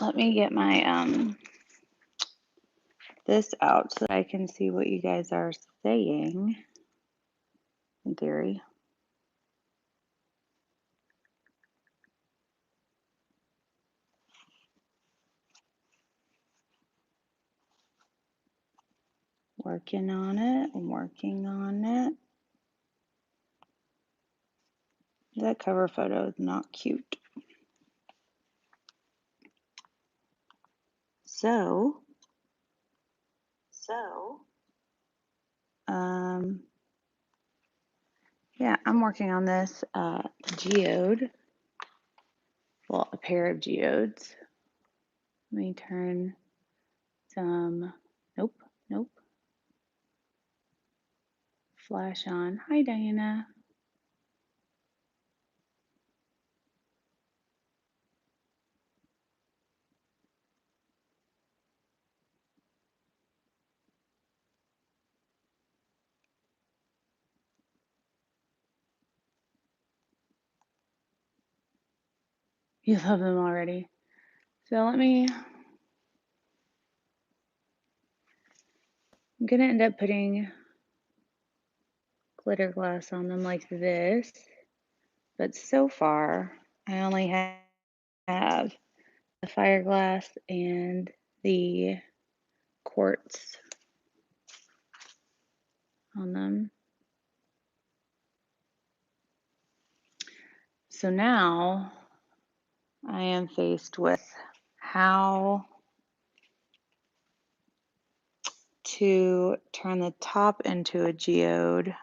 let me get my this out so that I can see what you guys are saying in theory. Working on it, I'm working on it. That cover photo is not cute. So, yeah, I'm working on this geode, well, a pair of geodes. Let me turn some, nope, flash on. Hi, Diana. You love them already. So I'm gonna end up putting glitter glass on them like this, but so far I only have the fire glass and the quartz on them. So now I am faced with how to turn the top into a geode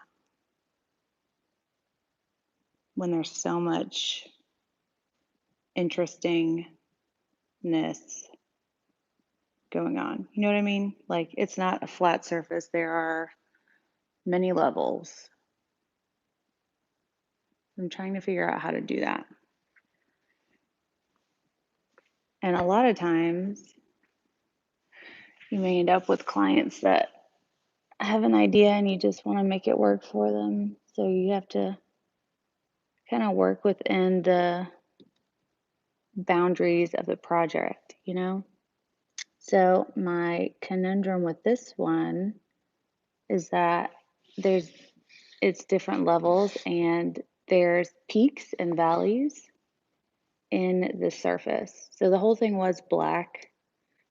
when there's so much interestingness going on. You know what I mean? Like, it's not a flat surface. There are many levels. I'm trying to figure out how to do that. And a lot of times you may end up with clients that have an idea and you just want to make it work for them. So you have to kind of work within the boundaries of the project, you know? So my conundrum with this one is that it's different levels and there's peaks and valleys in the surface. So the whole thing was black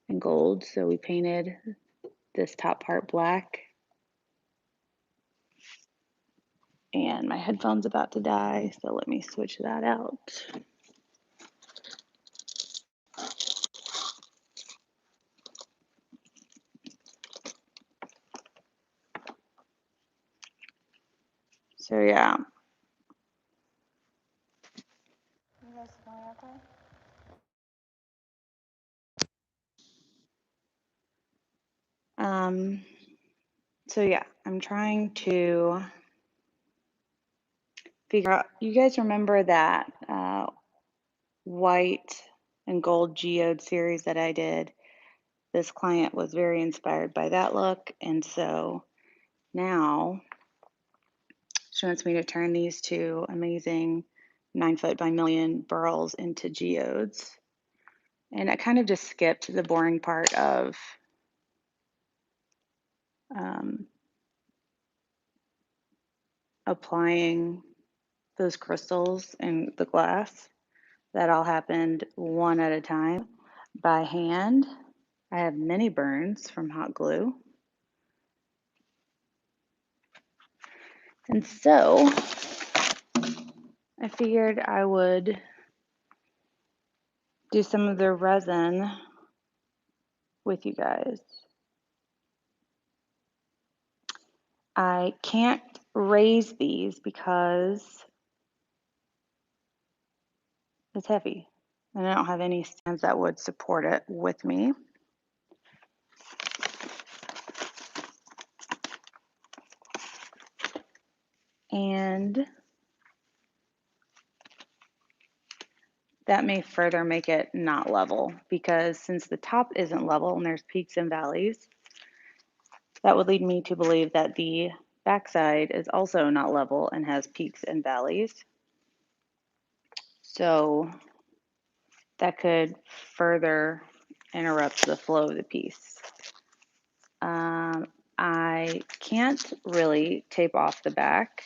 and gold. So we painted this top part black. And my headphone's about to die, so let me switch that out. So yeah. You guys feeling okay? So yeah, I'm trying to figure out, you guys remember that white and gold geode series that I did? This client was very inspired by that look, and so now she wants me to turn these two amazing 9-foot by million burls into geodes. And I kind of just skipped the boring part of applying those crystals in the glass. That all happened one at a time by hand. I have many burns from hot glue. And so I figured I would do some of the resin with you guys. I can't raise these because it's heavy and I don't have any stands that would support it with me. And that may further make it not level, because since the top isn't level and there's peaks and valleys, that would lead me to believe that the backside is also not level and has peaks and valleys. So that could further interrupt the flow of the piece. I can't really tape off the back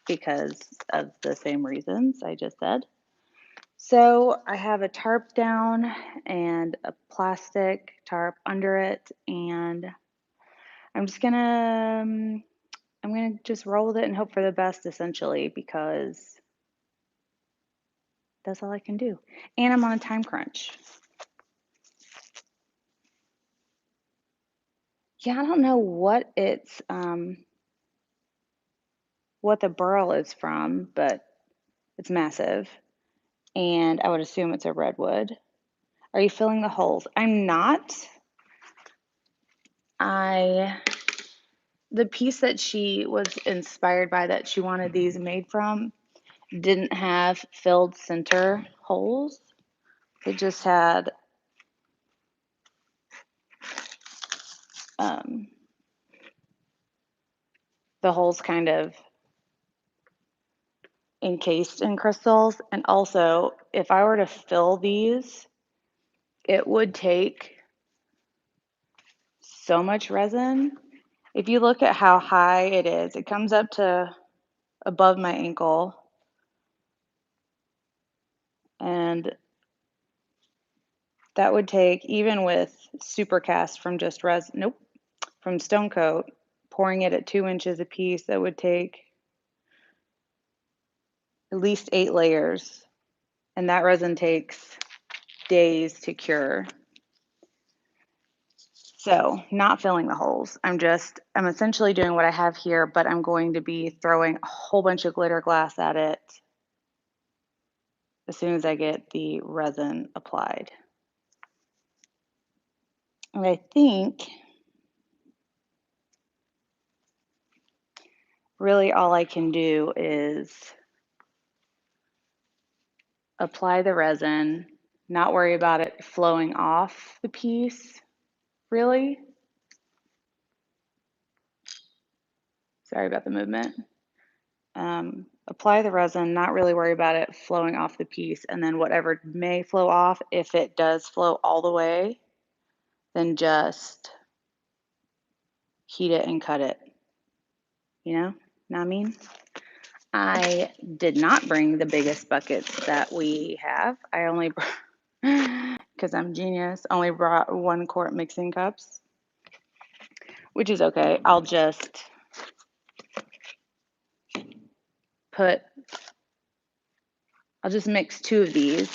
because of the same reasons I just said. So I have a tarp down and a plastic tarp under it, and I'm gonna just roll with it and hope for the best, essentially, because that's all I can do. And I'm on a time crunch. Yeah, I don't know what it's what the burl is from, but it's massive, and I would assume it's a redwood. Are you filling the holes? I'm not. The piece that she was inspired by, that she wanted these made from, didn't have filled center holes. It just had the holes kind of encased in crystals. And also, if I were to fill these, it would take so much resin. If you look at how high it is, it comes up to above my ankle. And that would take, even with supercast from just resin, from STONECOAT, pouring it at 2 inches a piece, that would take at least 8 layers. And that resin takes days to cure. So, not filling the holes. I'm essentially doing what I have here, but I'm going to be throwing a whole bunch of glitter glass at it as soon as I get the resin applied. And I think really all I can do is apply the resin, not worry about it flowing off the piece, really. Sorry about the movement. Apply the resin, not really worry about it flowing off the piece, and then whatever may flow off, if it does flow all the way, then just heat it and cut it. You know what I mean? I did not bring the biggest buckets that we have. I only, because I'm genius, only brought 1 quart mixing cups, which is okay. I'll just mix 2 of these,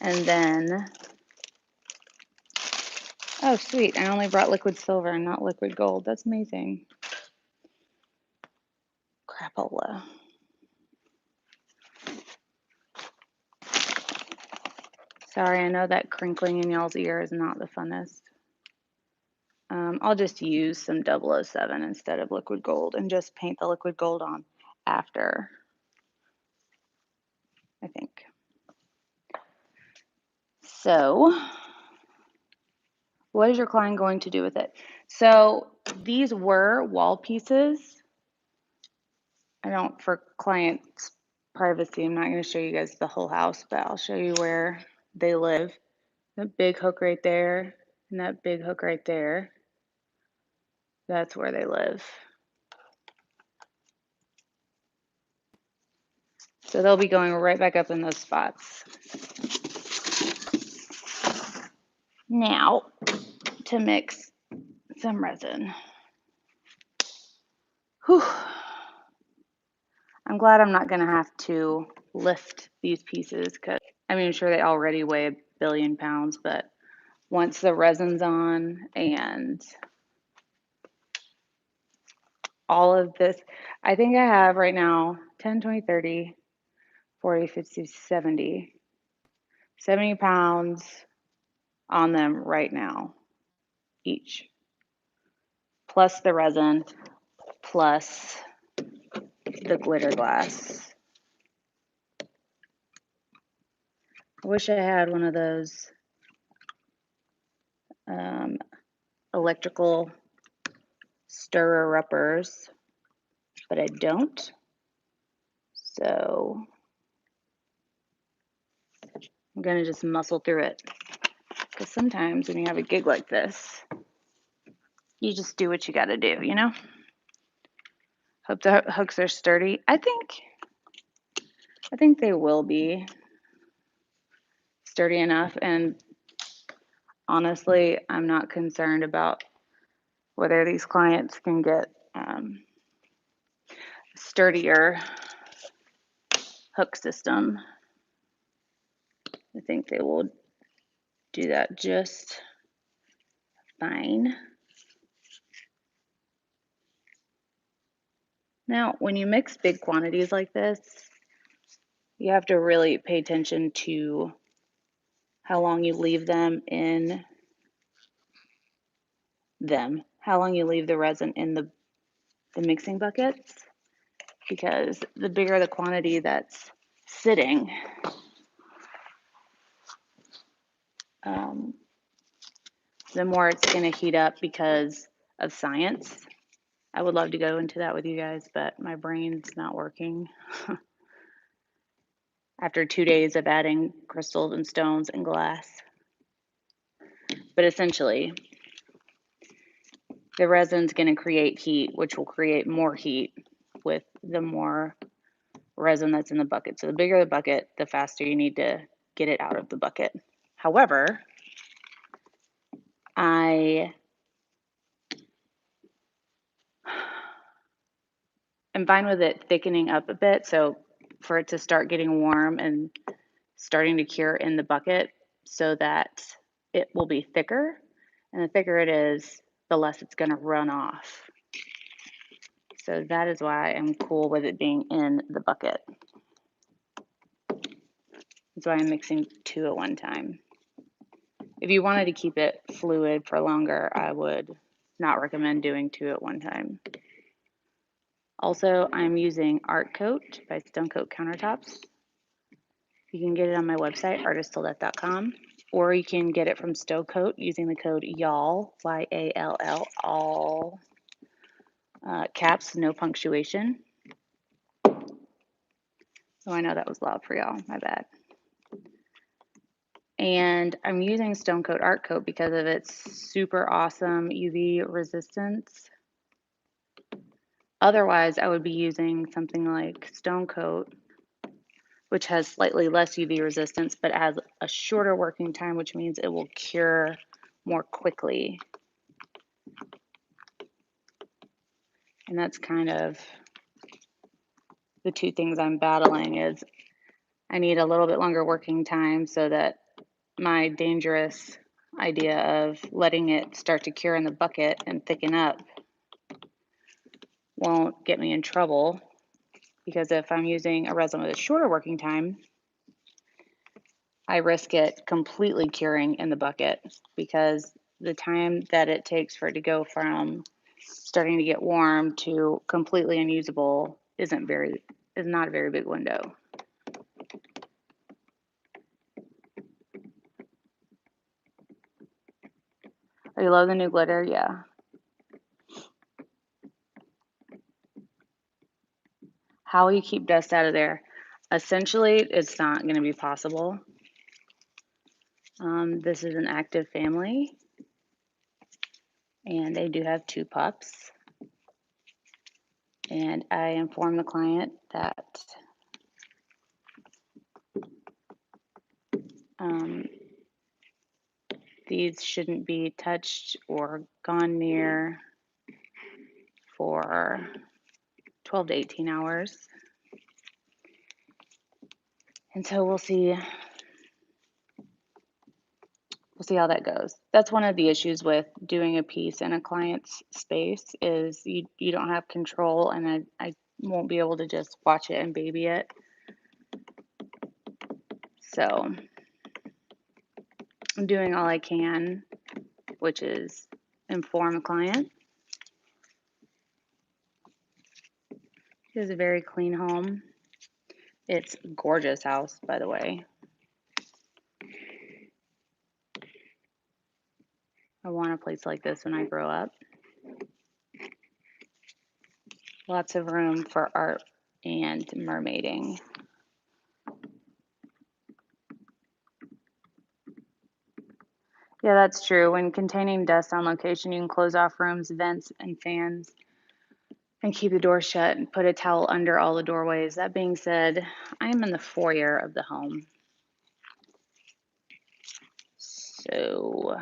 and then, oh sweet, I only brought liquid silver and not liquid gold. That's amazing. Crapola. Sorry, I know that crinkling in y'all's ear is not the funnest. I'll just use some 007 instead of liquid gold and just paint the liquid gold on after, I think. So, what is your client going to do with it? So, these were wall pieces. For clients' privacy, I'm not going to show you guys the whole house, but I'll show you where they live. That big hook right there, and that big hook right there, that's where they live. So they'll be going right back up in those spots. Now, to mix some resin. Whew. I'm glad I'm not going to have to lift these pieces, because I'm sure they already weigh a billion pounds, but once the resin's on and all of this, I think I have right now 10, 20, 30, 40, 50, 70 pounds on them right now, each, plus the resin, plus the glitter glass. I wish I had one of those electrical stirrer-uppers, but I don't. So I'm gonna just muscle through it. Because sometimes when you have a gig like this, you just do what you gotta do, you know? Hope the hooks are sturdy. I think they will be sturdy enough, and honestly, I'm not concerned about whether these clients can get sturdier hook system. I think they will do that just fine. Now, when you mix big quantities like this, you have to really pay attention to how long you leave them in how long you leave the resin in the mixing buckets, because the bigger the quantity that's sitting, the more it's going to heat up because of science. I would love to go into that with you guys, but my brain's not working. After 2 days of adding crystals and stones and glass. But essentially, the resin's going to create heat, which will create more heat with the more resin that's in the bucket. So the bigger the bucket, the faster you need to get it out of the bucket. However, I am fine with it thickening up a bit. So for it to start getting warm and starting to cure in the bucket so that it will be thicker. And the thicker it is, the less it's going to run off. So that is why I'm cool with it being in the bucket. That's why I'm mixing 2 at one time. If you wanted to keep it fluid for longer, I would not recommend doing 2 at one time. Also, I'm using Art Coat by STONECOAT Countertops. You can get it on my website, artistilldeath.com, or you can get it from STONECOAT using the code YALL, Y-A-L-L, all caps, no punctuation. Oh, I know that was loud for y'all, my bad. And I'm using STONECOAT Art Coat because of its super awesome UV resistance. Otherwise, I would be using something like STONECOAT, which has slightly less UV resistance, but has a shorter working time, which means it will cure more quickly. And that's kind of the 2 things I'm battling is I need a little bit longer working time so that my dangerous idea of letting it start to cure in the bucket and thicken up won't get me in trouble, because if I'm using a resin with a shorter working time, I risk it completely curing in the bucket, because the time that it takes for it to go from starting to get warm to completely unusable is not a very big window. Oh, you love the new glitter? Yeah. How will you keep dust out of there? Essentially, it's not going to be possible. This is an active family, and they do have 2 pups. And I informed the client that these shouldn't be touched or gone near for 12 to 18 hours. And so we'll see how that goes. That's one of the issues with doing a piece in a client's space is you don't have control, and I won't be able to just watch it and baby it. So I'm doing all I can, which is inform the client. He has a very clean home. It's a gorgeous house, by the way. I want a place like this when I grow up. Lots of room for art and mermaiding. Yeah, that's true. When containing dust on location, you can close off rooms, vents, and fans and keep the door shut and put a towel under all the doorways. That being said, I am in the foyer of the home. So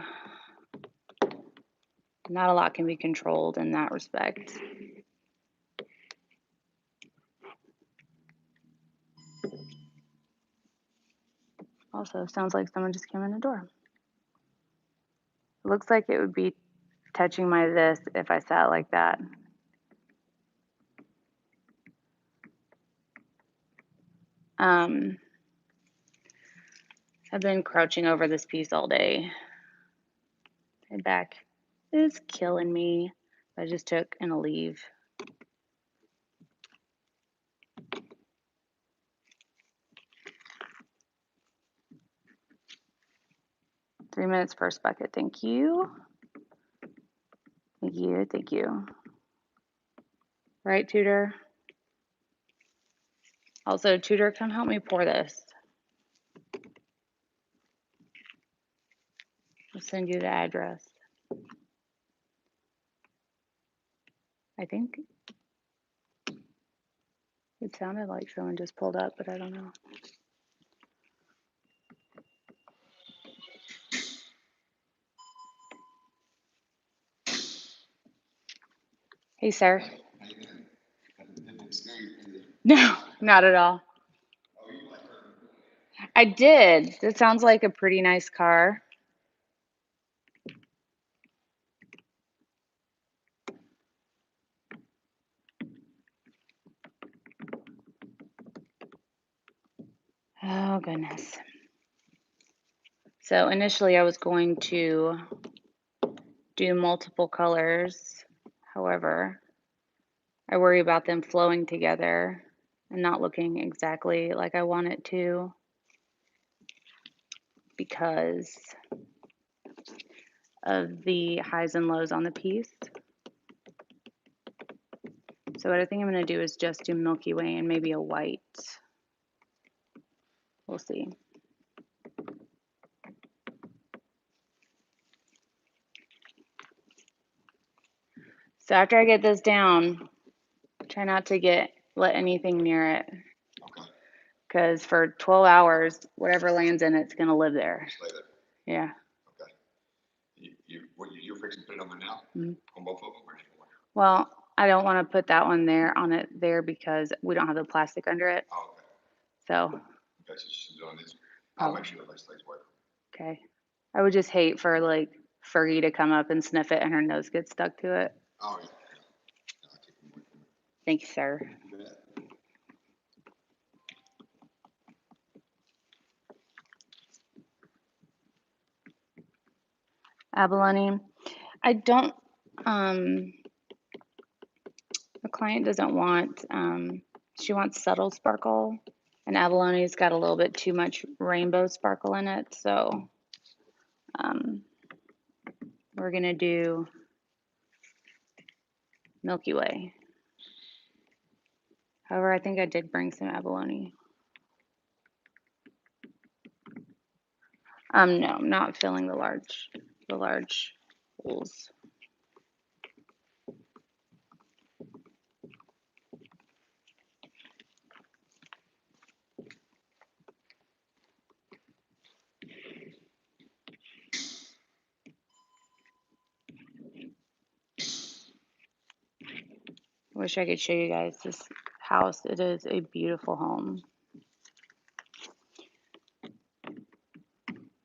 not a lot can be controlled in that respect. Also, sounds like someone just came in the door. It looks like it would be touching my this if I sat like that. I've been crouching over this piece all day. My back is killing me. I just took an Aleve. Three minutes first bucket. Thank you. Thank you. Thank you. Right, Tutor? Also, Tutor, come help me pour this. I'll send you the address. I think it sounded like someone just pulled up, but I don't know. Hey, sir. No, not at all. I did. That sounds like a pretty nice car. Oh, goodness. So initially I was going to do multiple colors. However, I worry about them flowing together and not looking exactly like I want it to because of the highs and lows on the piece. So what I think I'm going to do is just do Milky Way and maybe a white. We'll see. So after I get this down, try not to let anything near it. Okay. Because for 12 hours, whatever lands in it's going to live there. Stay there. Yeah. Okay. You're fixing to put it on there now? Mm-hmm. On both of them? Or just one? Well, I don't want to put that one there because we don't have the plastic under it. Oh, okay. So. Okay, so she's doing this. I'll make sure that stays away. Okay. I would just hate for like Fergie to come up and sniff it and her nose gets stuck to it. Oh, yeah. Thank you, sir. You bet. Abalone. I don't, the client doesn't want, she wants subtle sparkle, and abalone's got a little bit too much rainbow sparkle in it, so we're gonna do Milky Way. However, I think I did bring some abalone. No, I'm not filling the large holes. I wish I could show you guys this house. It is a beautiful home.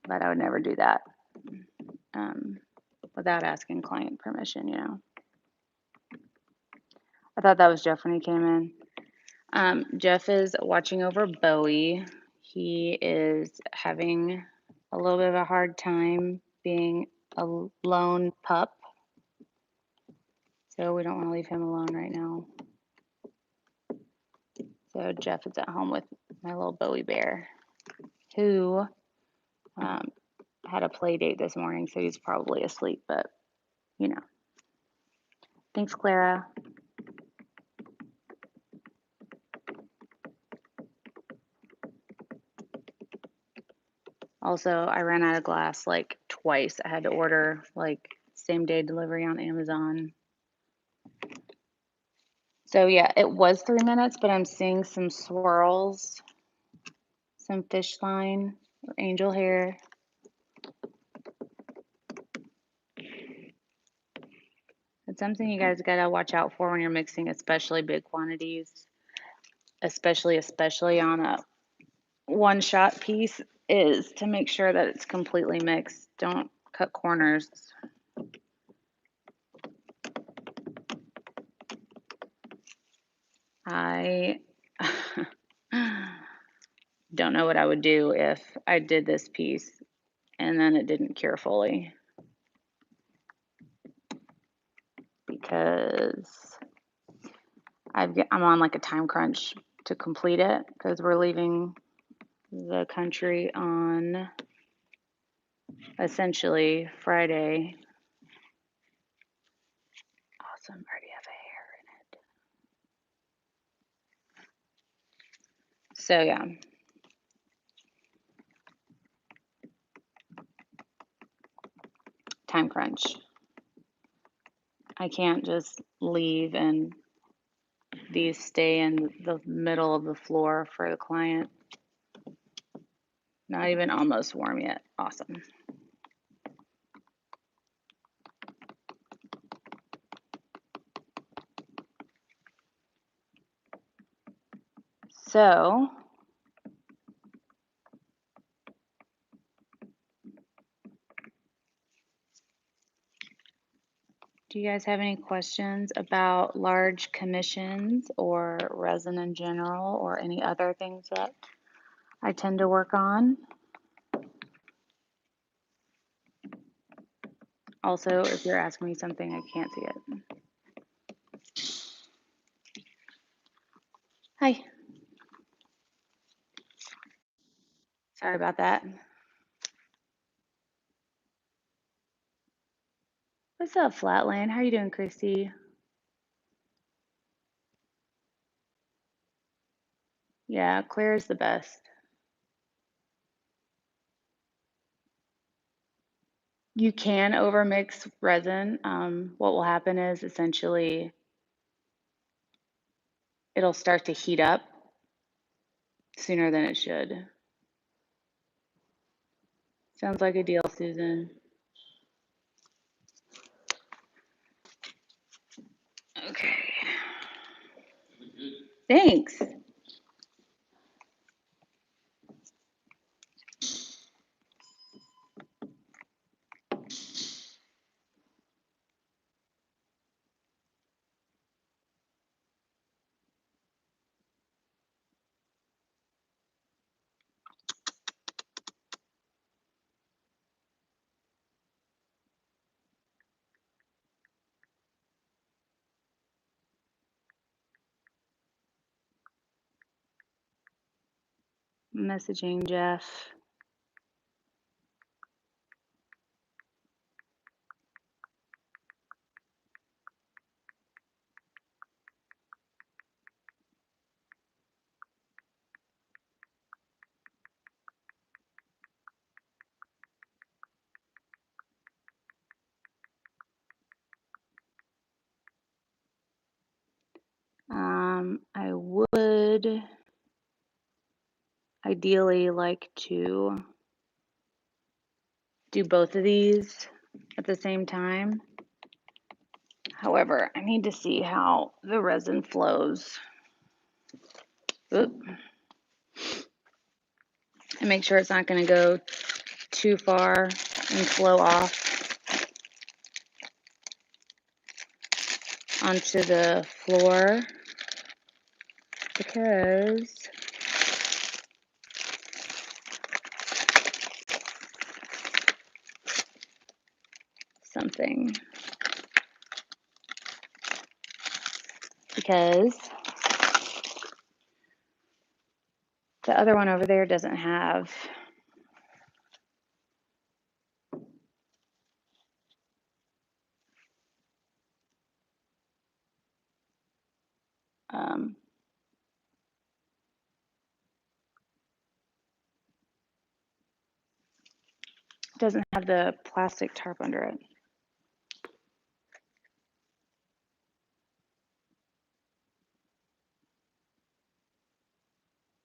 But I would never do that without asking client permission, you know. I thought that was Jeff when he came in. Jeff is watching over Bowie. He is having a little bit of a hard time being a lone pup. So we don't want to leave him alone right now. So Jeff is at home with my little Bowie bear, who had a play date this morning, so he's probably asleep, but you know. Thanks, Clara. Also, I ran out of glass like twice. I had to order like same day delivery on Amazon. So yeah, it was 3 minutes, but I'm seeing some swirls, some fish line or angel hair. It's something you guys gotta watch out for when you're mixing, especially big quantities, especially on a one-shot piece, is to make sure that it's completely mixed. Don't cut corners. I don't know what I would do if I did this piece and then it didn't cure fully, because I'm on like a time crunch to complete it because we're leaving the country on essentially Friday. Awesome, already have a hair in it. So yeah. Time crunch. I can't just leave and these stay in the middle of the floor for the client. Not even almost warm yet. Awesome. So do you guys have any questions about large commissions or resin in general or any other things that I tend to work on? Also, if you're asking me something, I can't see it. Hi. Sorry about that. What's up, Flatland? How you doing, Christy? Yeah, clear is the best. You can overmix resin. What will happen is essentially it'll start to heat up sooner than it should. Sounds like a deal, Susan. Okay. Thanks. Messaging Jeff. I would ideally like to do both of these at the same time. However, I need to see how the resin flows. Oop. And make sure it's not going to go too far and flow off onto the floor, because the other one over there doesn't have doesn't have the plastic tarp under it.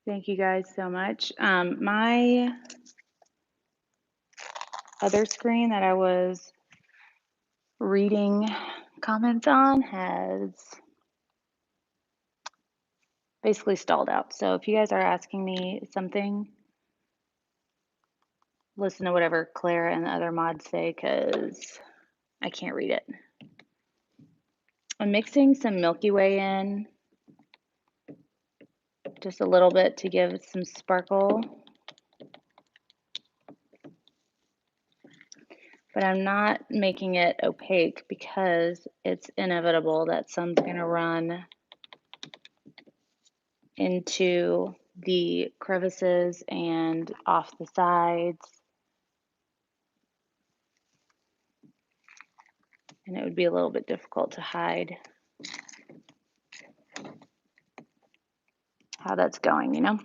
Thank you guys so much. My other screen that I was reading comments on has basically stalled out. So if you guys are asking me something, listen to whatever Claire and the other mods say because I can't read it. I'm mixing some Milky Way in, just a little bit to give some sparkle. But I'm not making it opaque because it's inevitable that some's gonna run into the crevices and off the sides. And it would be a little bit difficult to hide how that's going, you know?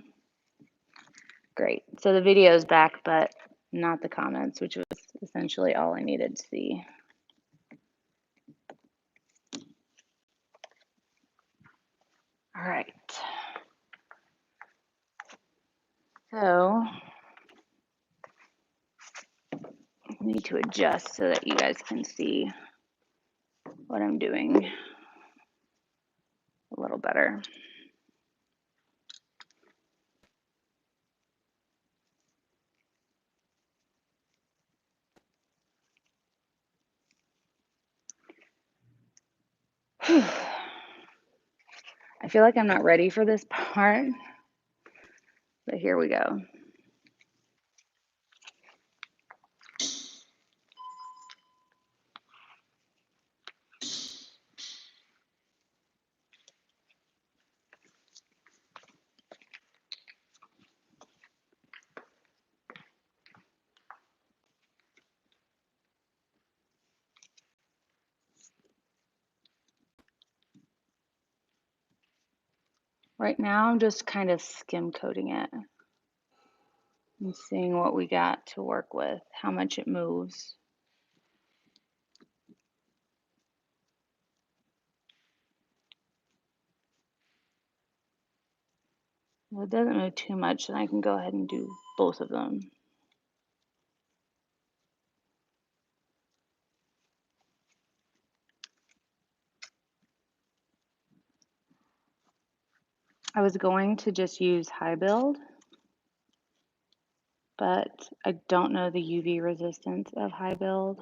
Great. So the video is back, but not the comments, which was essentially all I needed to see. All right. So I need to adjust so that you guys can see what I'm doing a little better. I feel like I'm not ready for this part, but here we go. Right now, I'm just kind of skim coating it and seeing what we got to work with, how much it moves. If it doesn't move too much, then I can go ahead and do both of them. I was going to just use high build, but I don't know the UV resistance of high build.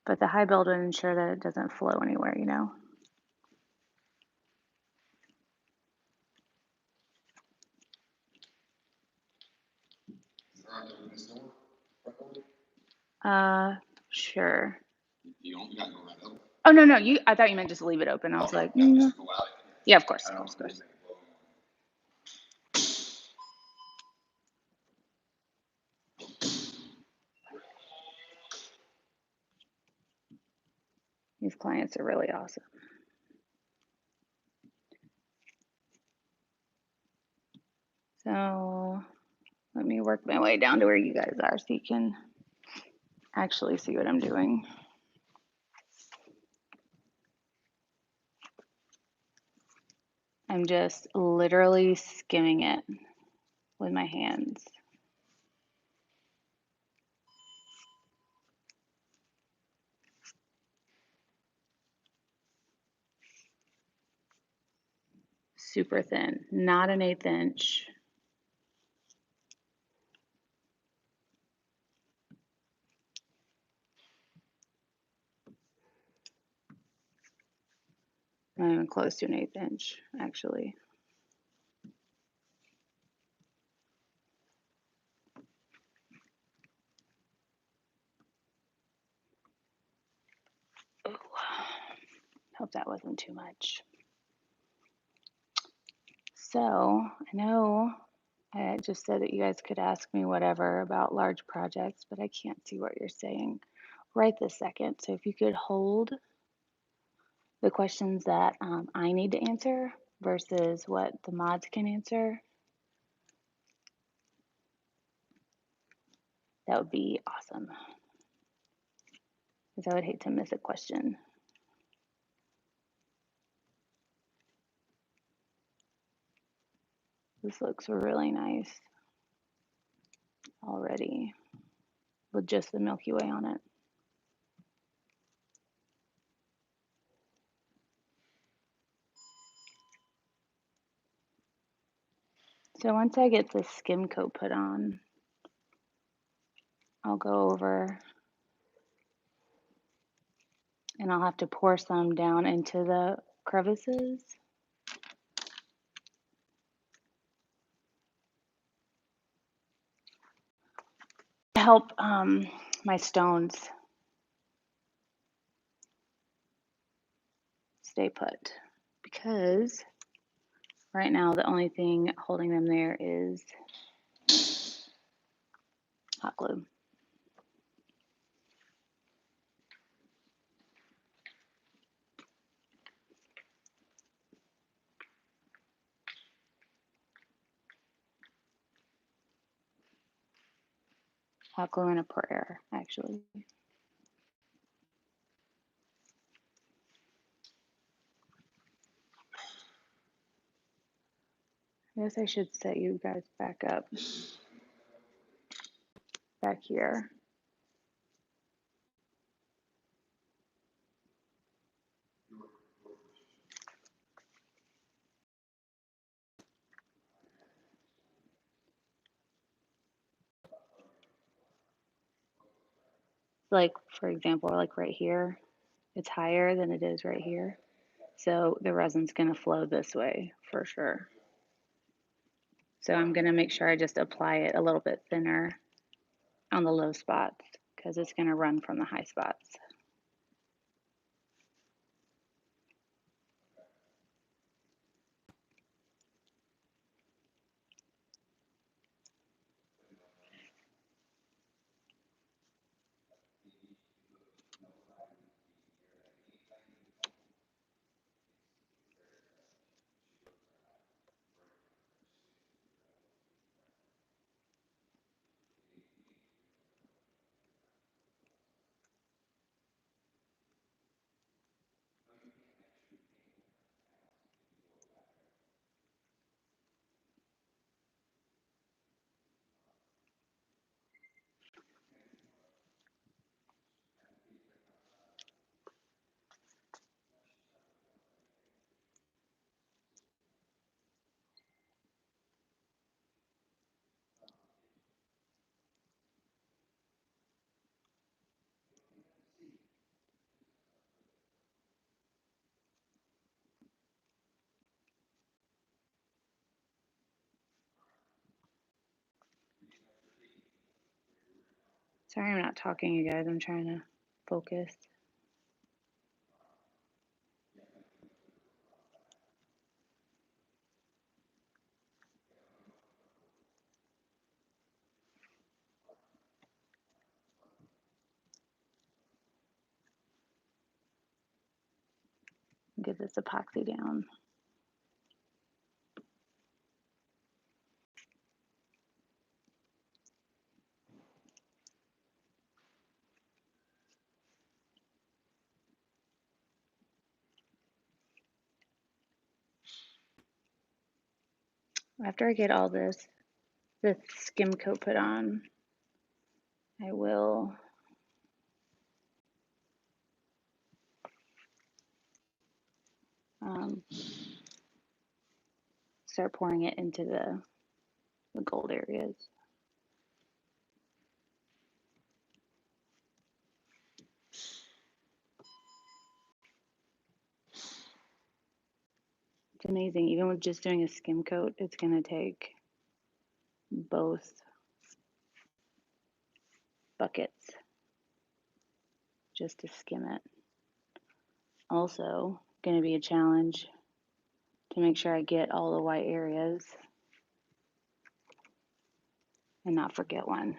But the high build would ensure that it doesn't flow anywhere, you know? Sure. You don't, you got to go right over. Oh, no, no, I thought you meant just leave it open. I was like, Just go out. yeah, of course, I of don't course, of course. think it will. These clients are really awesome. So let me work my way down to where you guys are so you can actually see what I'm doing. I'm just literally skimming it with my hands. Super thin, not an 1/8 inch. Not even close to an 1/8 inch, actually. Ooh. Hope that wasn't too much. So I know I just said that you guys could ask me whatever about large projects, but I can't see what you're saying. right this second. So if you could hold the questions that I need to answer versus what the mods can answer, that would be awesome. Because I would hate to miss a question. This looks really nice already with just the Milky Way on it. So once I get the skim coat put on, I'll go over and I'll have to pour some down into the crevices to help my stones stay put, because right now the only thing holding them there is hot glue. Hot glue and a prayer, actually. I guess I should set you guys back up, back here. Like, for example, like right here, it's higher than it is right here. So the resin's gonna flow this way for sure. So I'm gonna make sure I just apply it a little bit thinner on the low spots because it's gonna run from the high spots. Sorry I'm not talking, you guys. I'm trying to focus. Get this epoxy down. After I get all this skim coat put on, I will start pouring it into the gold areas. It's amazing. Even with just doing a skim coat, it's going to take both buckets just to skim it. Also, going to be a challenge to make sure I get all the white areas and not forget one.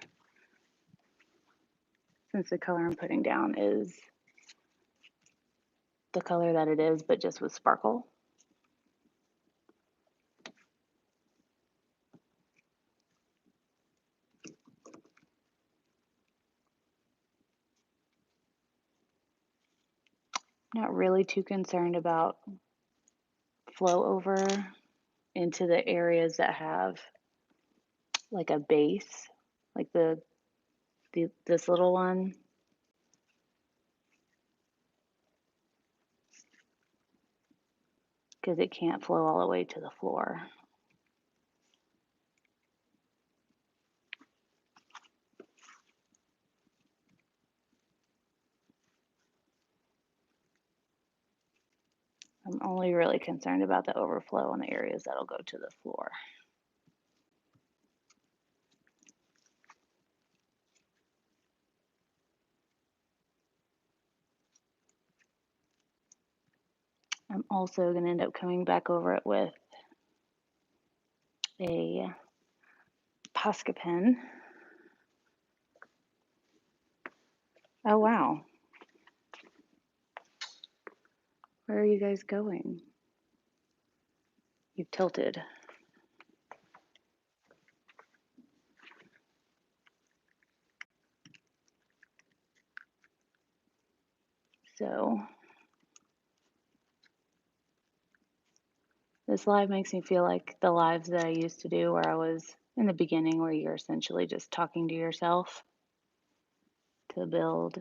since the color I'm putting down is the color that it is, but just with sparkle. Not really too concerned about flow over into the areas that have like a base, like this little one. Because it can't flow all the way to the floor. I'm only really concerned about the overflow in the areas that'll go to the floor. I'm also going to end up coming back over it with a Posca pen. Oh, wow. Where are you guys going? You've tilted. So this live makes me feel like the lives that I used to do where I was in the beginning, where you're essentially just talking to yourself to build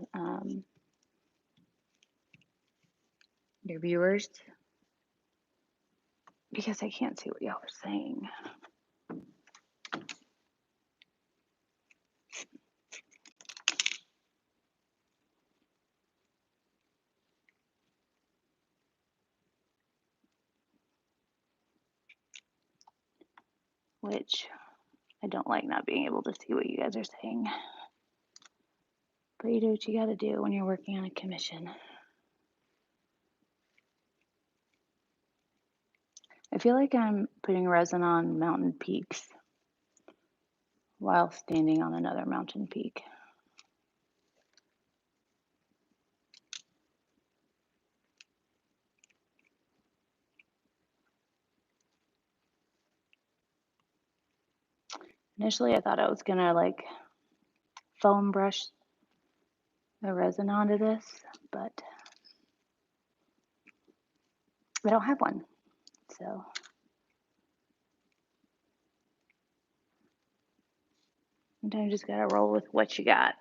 your viewers, because I can't see what y'all are saying. Which I don't like not being able to see what you guys are saying. But you do what you gotta do when you're working on a commission. I feel like I'm putting resin on mountain peaks while standing on another mountain peak. Initially, I thought I was gonna like foam brush the resin onto this, but I don't have one. So sometimes you just gotta roll with what you got.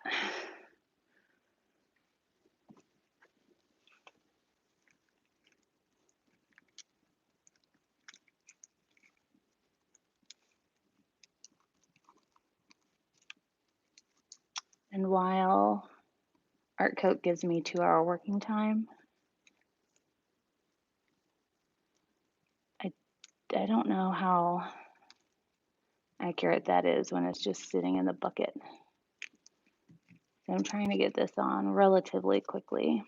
And while Art Coat gives me 2-hour working time, I don't know how accurate that is when it's just sitting in the bucket. So I'm trying to get this on relatively quickly.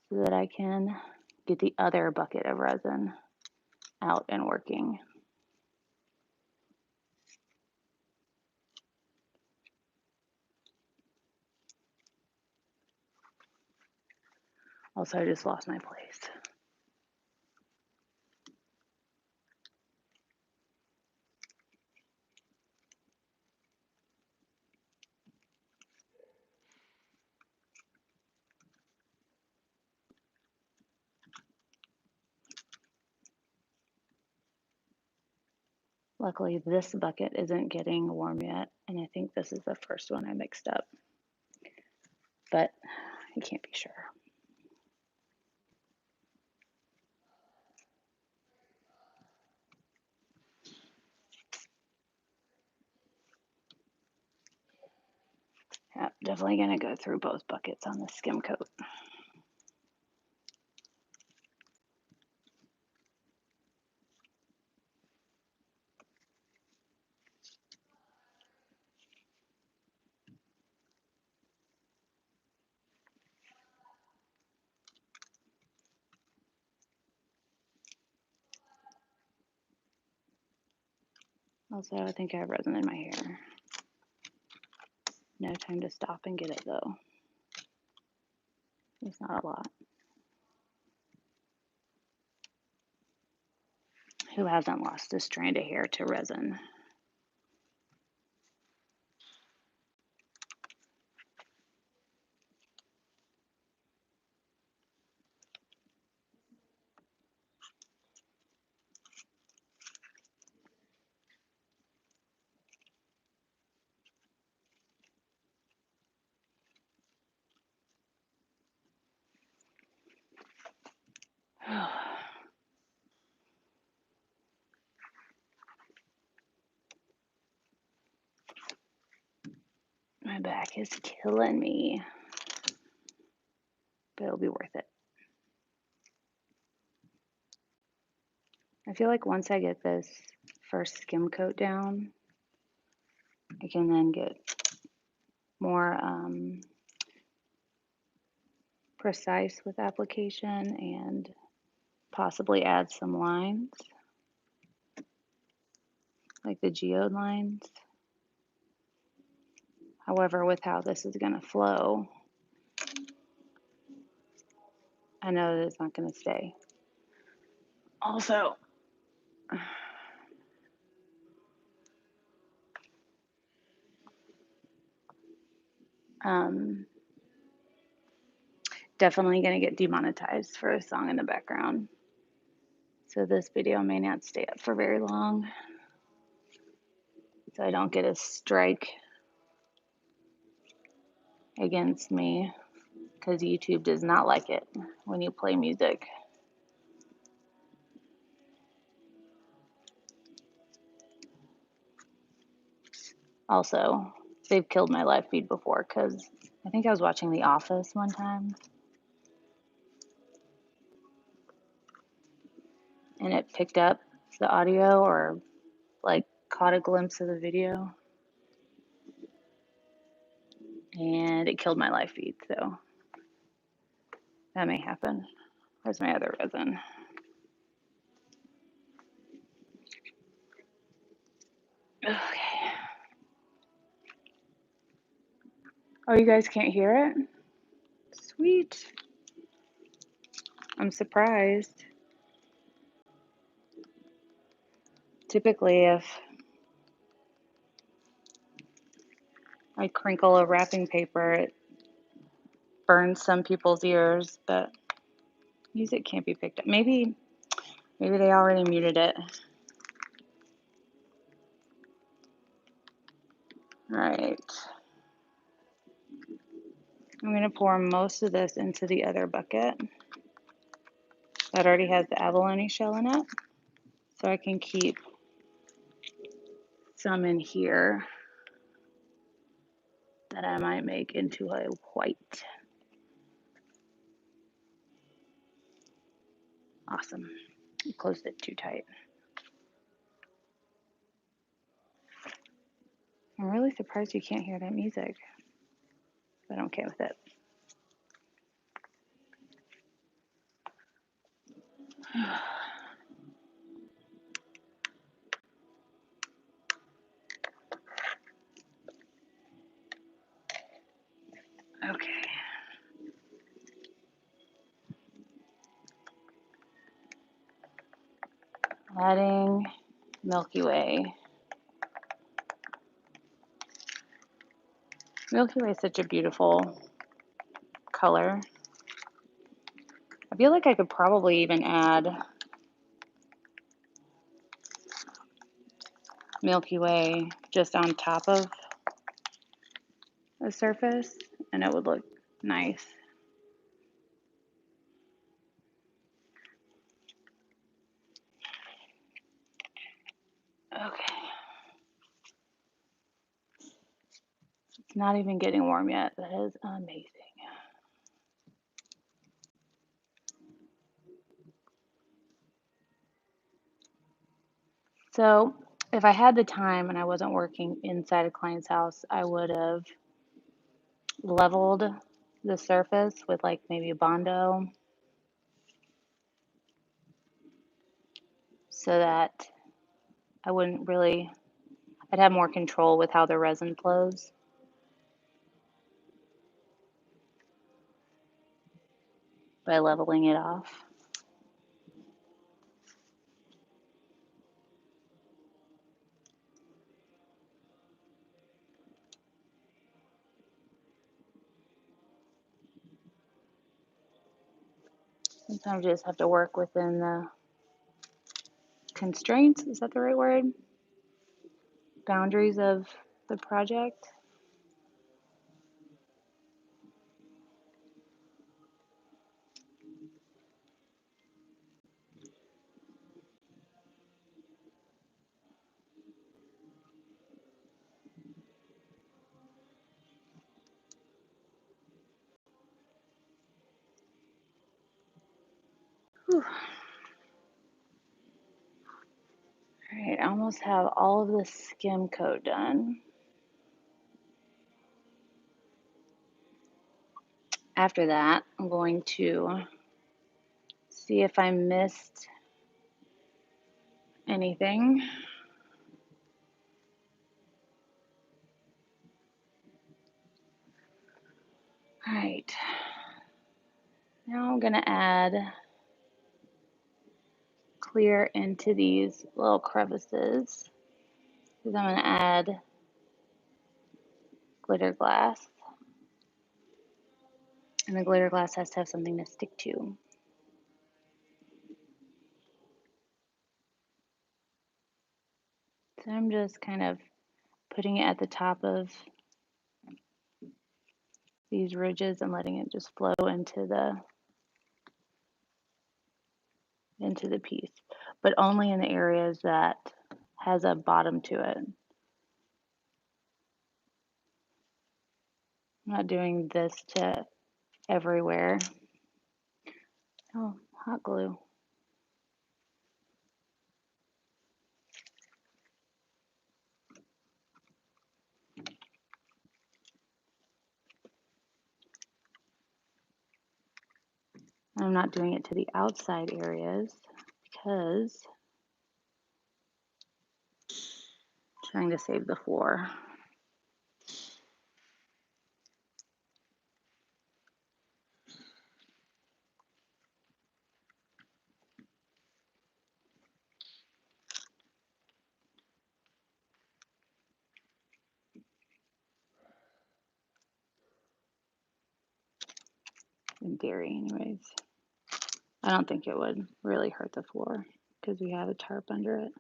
So that I can get the other bucket of resin out and working. Also, I just lost my place. Luckily, this bucket isn't getting warm yet, and I think this is the first one I mixed up, but I can't be sure. Yeah, definitely gonna go through both buckets on the skim coat. Also, I think I have resin in my hair. No time to stop and get it though. It's not a lot. Who hasn't lost a strand of hair to resin? My back is killing me, but it'll be worth it. I feel like once I get this first skim coat down, I can then get more precise with application and possibly add some lines, like the geode lines. However, with how this is going to flow, I know that it's not going to stay. Also, definitely going to get demonetized for a song in the background. So this video may not stay up for very long, so I don't get a strike against me, because YouTube does not like it when you play music. Also, they've killed my live feed before because I think I was watching The Office one time and it picked up the audio or like caught a glimpse of the video and it killed my live feed. So that may happen. Where's my other resin? Okay. Oh, you guys can't hear it? Sweet. I'm surprised. Typically, if I crinkle a wrapping paper, it burns some people's ears, but music can't be picked up. Maybe they already muted it. All right. I'm going to pour most of this into the other bucket that already has the abalone shell in it, so I can keep some in here that I might make into a white. Awesome. I closed it too tight. I'm really surprised you can't hear that music, but I'm okay with it. Okay. Adding Milky Way. Milky Way is such a beautiful color. I feel like I could probably even add Milky Way just on top of the surface and it would look nice. Okay. It's not even getting warm yet. That is amazing. So if I had the time and I wasn't working inside a client's house, I would have leveled the surface with like maybe a Bondo so that I wouldn't really I'd have more control with how the resin flows. By leveling it off. Sometimes you just have to work within the constraints, is that the right word? Boundaries of the project. Whew. All right, I almost have all of the skim coat done. After that, I'm going to see if I missed anything. All right, now I'm gonna add clear into these little crevices because I'm gonna add glitter glass. And the glitter glass has to have something to stick to. So I'm just kind of putting it at the top of these ridges and letting it just flow into the piece, but only in the areas that has a bottom to it. I'm not doing this to everywhere. Oh, hot glue. I'm not doing it to the outside areas because I'm trying to save the floor. In theory, anyways. I don't think it would really hurt the floor because we have a tarp under it.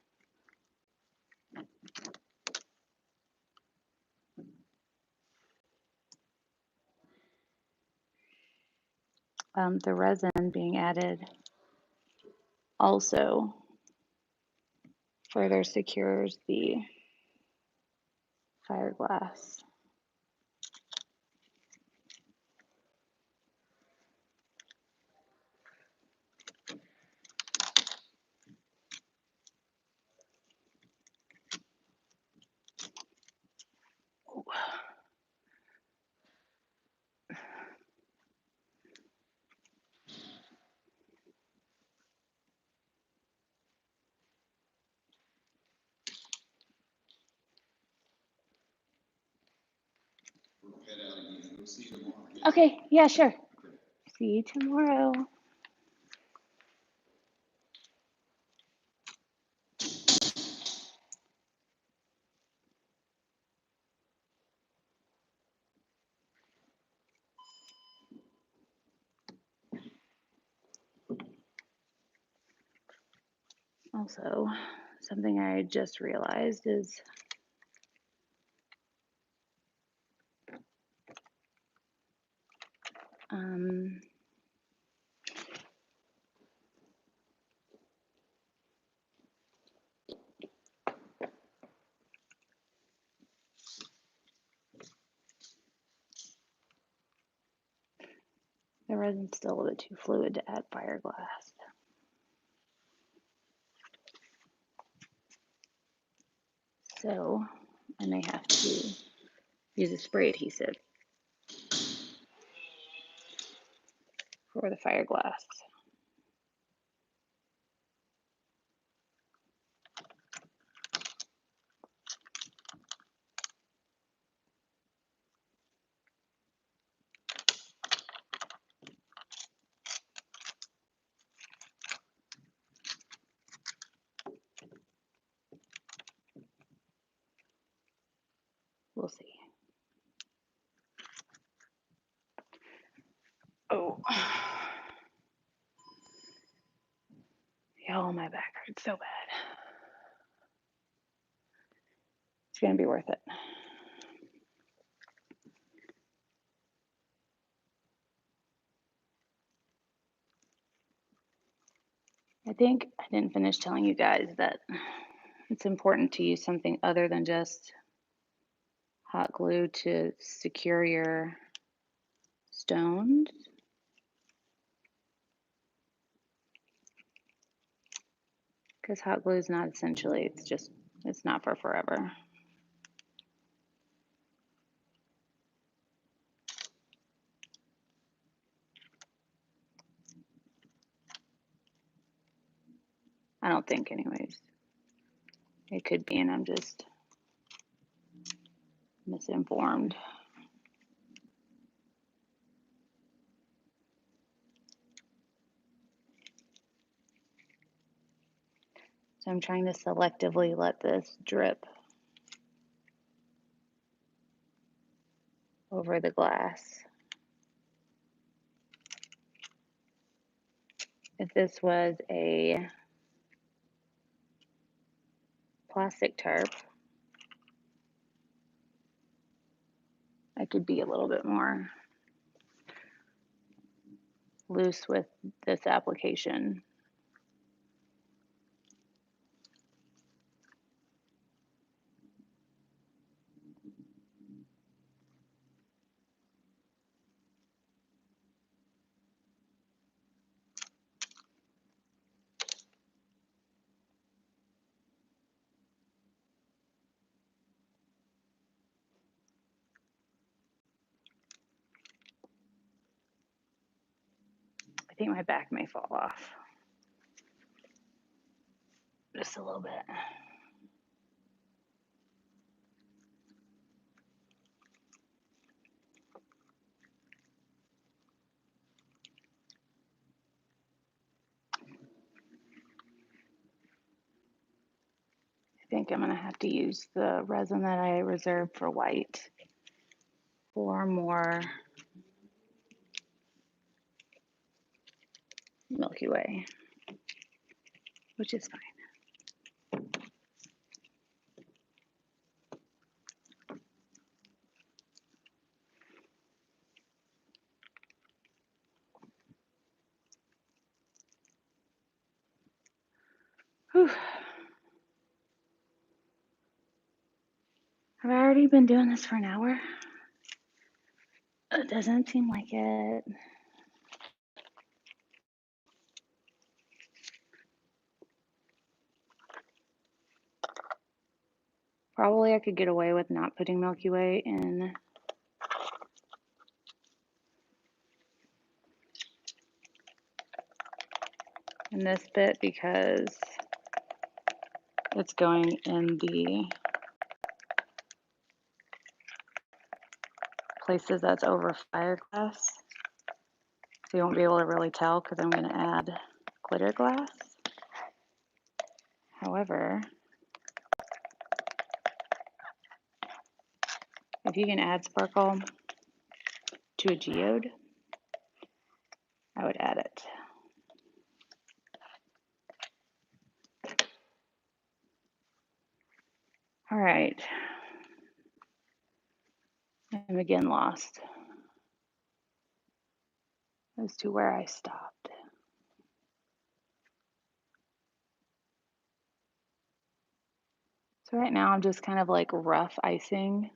The resin being added also further secures the fiberglass. Okay, yeah, sure. See you tomorrow. Also, something I just realized is the resin's still a little bit too fluid to add fiberglass. So I may have to use a spray adhesive for the fiberglass. We'll see. Oh. Y'all, my back hurts so bad. It's gonna be worth it. I think I didn't finish telling you guys that it's important to use something other than just hot glue to secure your stones. Because hot glue is not essentially, it's not for forever. I don't think anyways. It could be, and I'm just misinformed. So I'm trying to selectively let this drip over the glass. If this was a plastic tarp, I could be a little bit more loose with this application. I think my back may fall off just a little bit. I think I'm gonna have to use the resin that I reserved for white for more Milky Way, which is fine. Whew. Have I already been doing this for an hour? It doesn't seem like it. Probably I could get away with not putting Milky Way in this bit because it's going in the places that's over fiberglass. So you won't be able to really tell because I'm going to add glitter glass. However, if you can add sparkle to a geode, I would add it. All right. I'm again lost as to where I stopped. So right now I'm just kind of like rough icing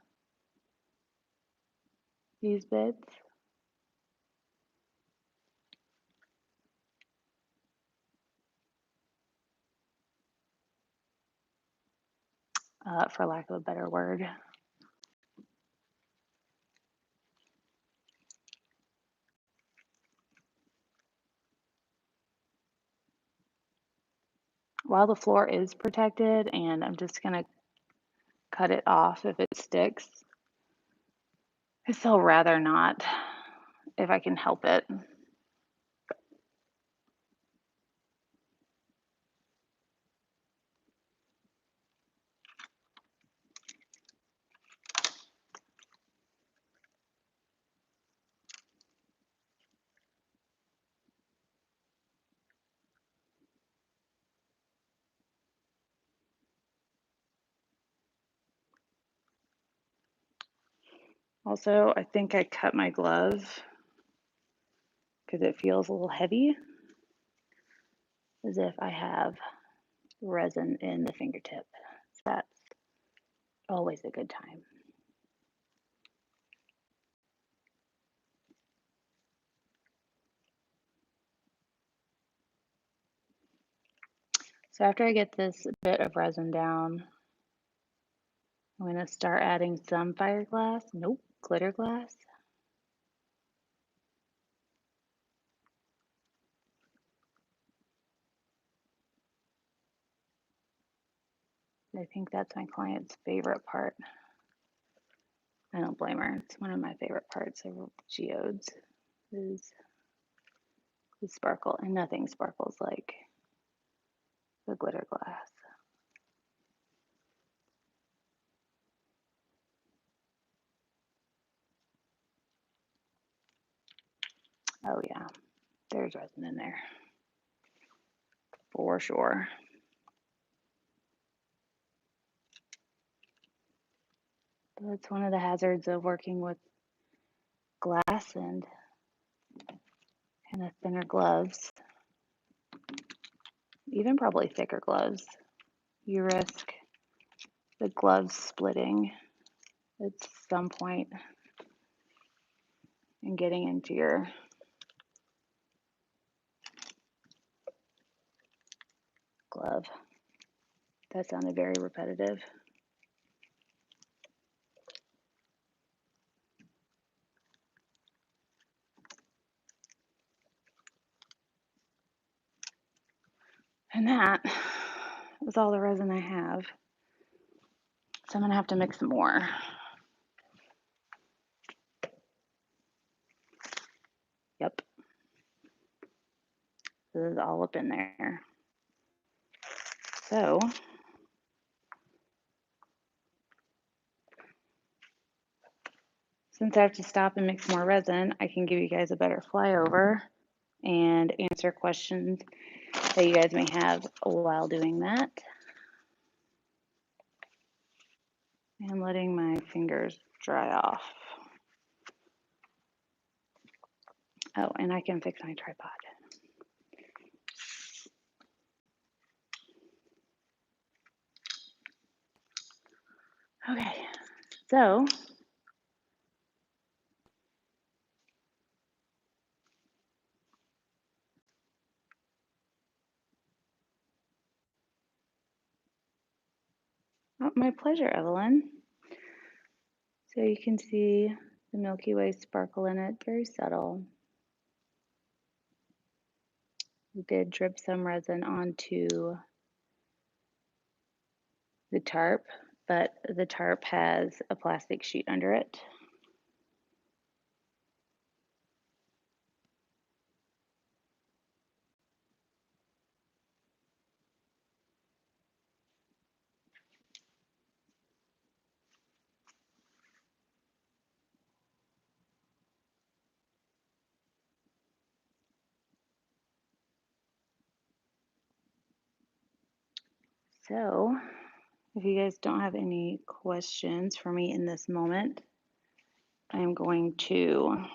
these bits. For lack of a better word. While the floor is protected, and I'm just gonna cut it off if it sticks. I still rather not if I can help it. Also, I think I cut my glove because it feels a little heavy, as if I have resin in the fingertip. So that's always a good time. So after I get this bit of resin down, I'm going to start adding some fire glass. Nope, glitter glass. I think that's my client's favorite part. I don't blame her. It's one of my favorite parts of geodes is the sparkle, and nothing sparkles like the glitter glass. Oh yeah, there's resin in there for sure. That's one of the hazards of working with glass and kind of thinner gloves, even probably thicker gloves. You risk the gloves splitting at some point and getting into your glove. That sounded very repetitive. And that is all the resin I have. So I'm gonna have to mix some more. Yep. This is all up in there. So since I have to stop and mix more resin, I can give you guys a better flyover and answer questions that you guys may have while doing that. And letting my fingers dry off. Oh, and I can fix my tripod. Okay, so oh, my pleasure, Evelyn. So you can see the Milky Way sparkle in it, very subtle. We did drip some resin onto the tarp, but the tarp has a plastic sheet under it. So if you guys don't have any questions for me in this moment, I'm going to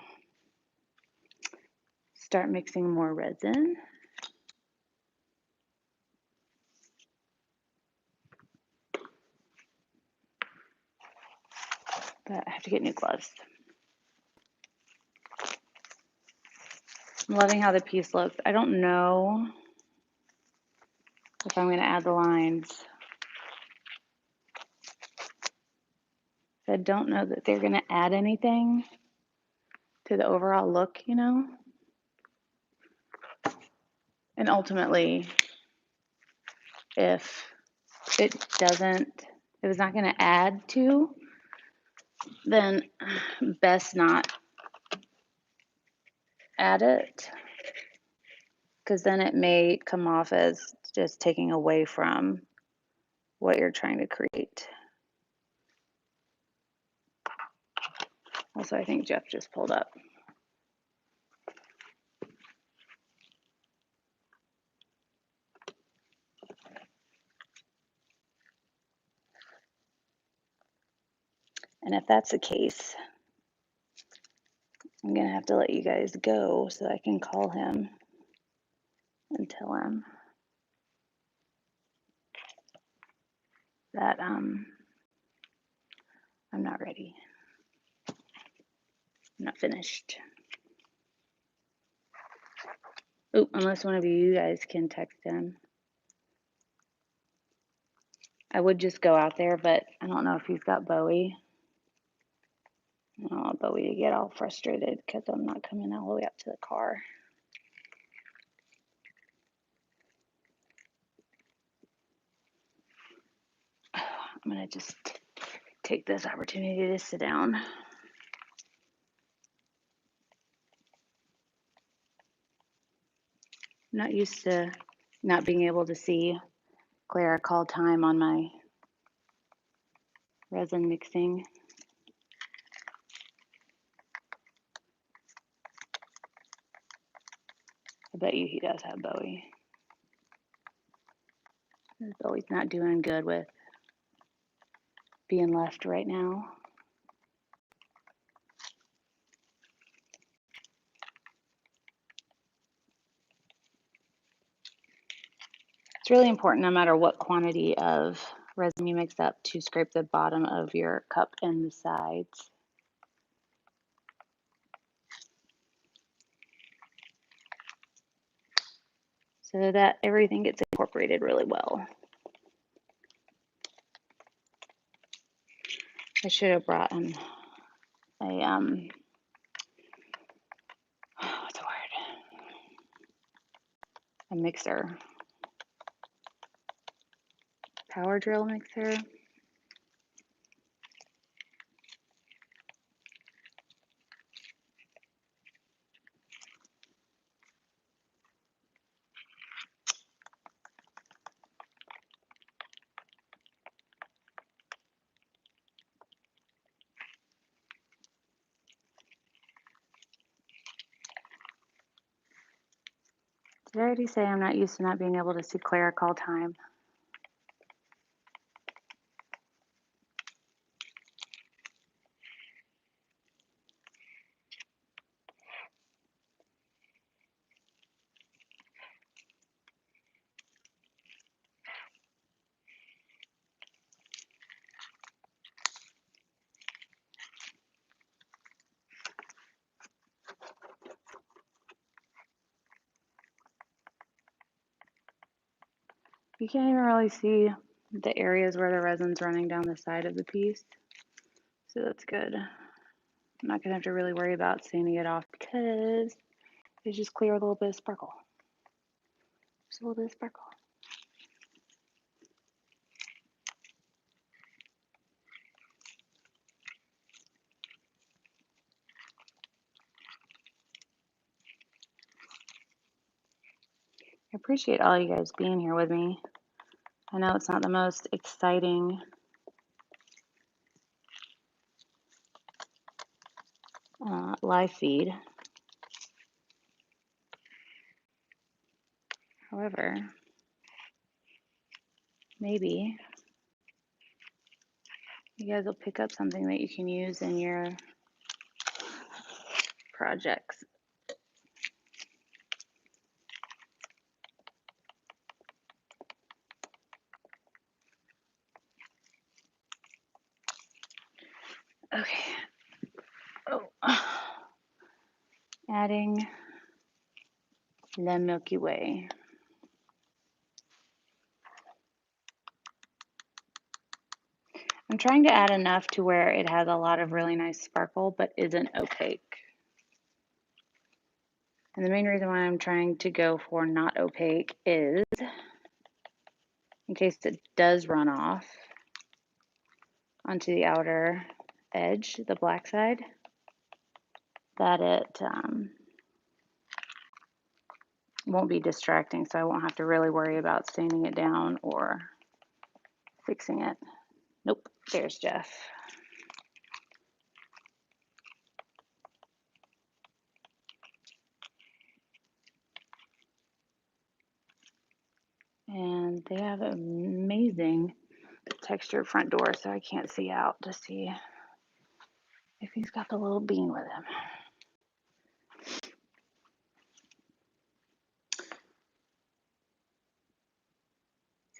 start mixing more resin. But I have to get new gloves. I'm loving how the piece looks. I don't know if I'm going to add the lines. I don't know that they're going to add anything to the overall look, you know? And ultimately, if it doesn't, if it's not going to add to, then best not add it, because then it may come off as just taking away from what you're trying to create. Also, I think Jeff just pulled up. And if that's the case, I'm gonna have to let you guys go so I can call him and tell him that I'm not ready. I'm not finished. Oh, unless one of you guys can text him. I would just go out there, but I don't know if he's got Bowie. I don't want Bowie to get all frustrated because I'm not coming all the way up to the car. I'm gonna just take this opportunity to sit down. I'm not used to not being able to see Clara call time on my resin mixing. I bet you he does have Bowie. Bowie's not doing good with being left right now. It's really important, no matter what quantity of resin you mix up, to scrape the bottom of your cup and the sides, so that everything gets incorporated really well. I should have brought him a what's the word? A mixer. Power drill mixer. Did I already say I'm not used to not being able to see Clara call time? You can't even really see the areas where the resin's running down the side of the piece, so that's good. I'm not gonna have to really worry about sanding it off because it's just clear with a little bit of sparkle. Just a little bit of sparkle. I appreciate all you guys being here with me. I know it's not the most exciting live feed. However, maybe you guys will pick up something that you can use in your projects. Okay. Oh. Adding the Milky Way. I'm trying to add enough to where it has a lot of really nice sparkle, but isn't opaque. And the main reason why I'm trying to go for not opaque is in case it does run off onto the outer edge, the black side, that it won't be distracting, so I won't have to really worry about sanding it down or fixing it. Nope, there's Jeff. And they have an amazing textured front door, so I can't see out to see if he's got the little bean with him.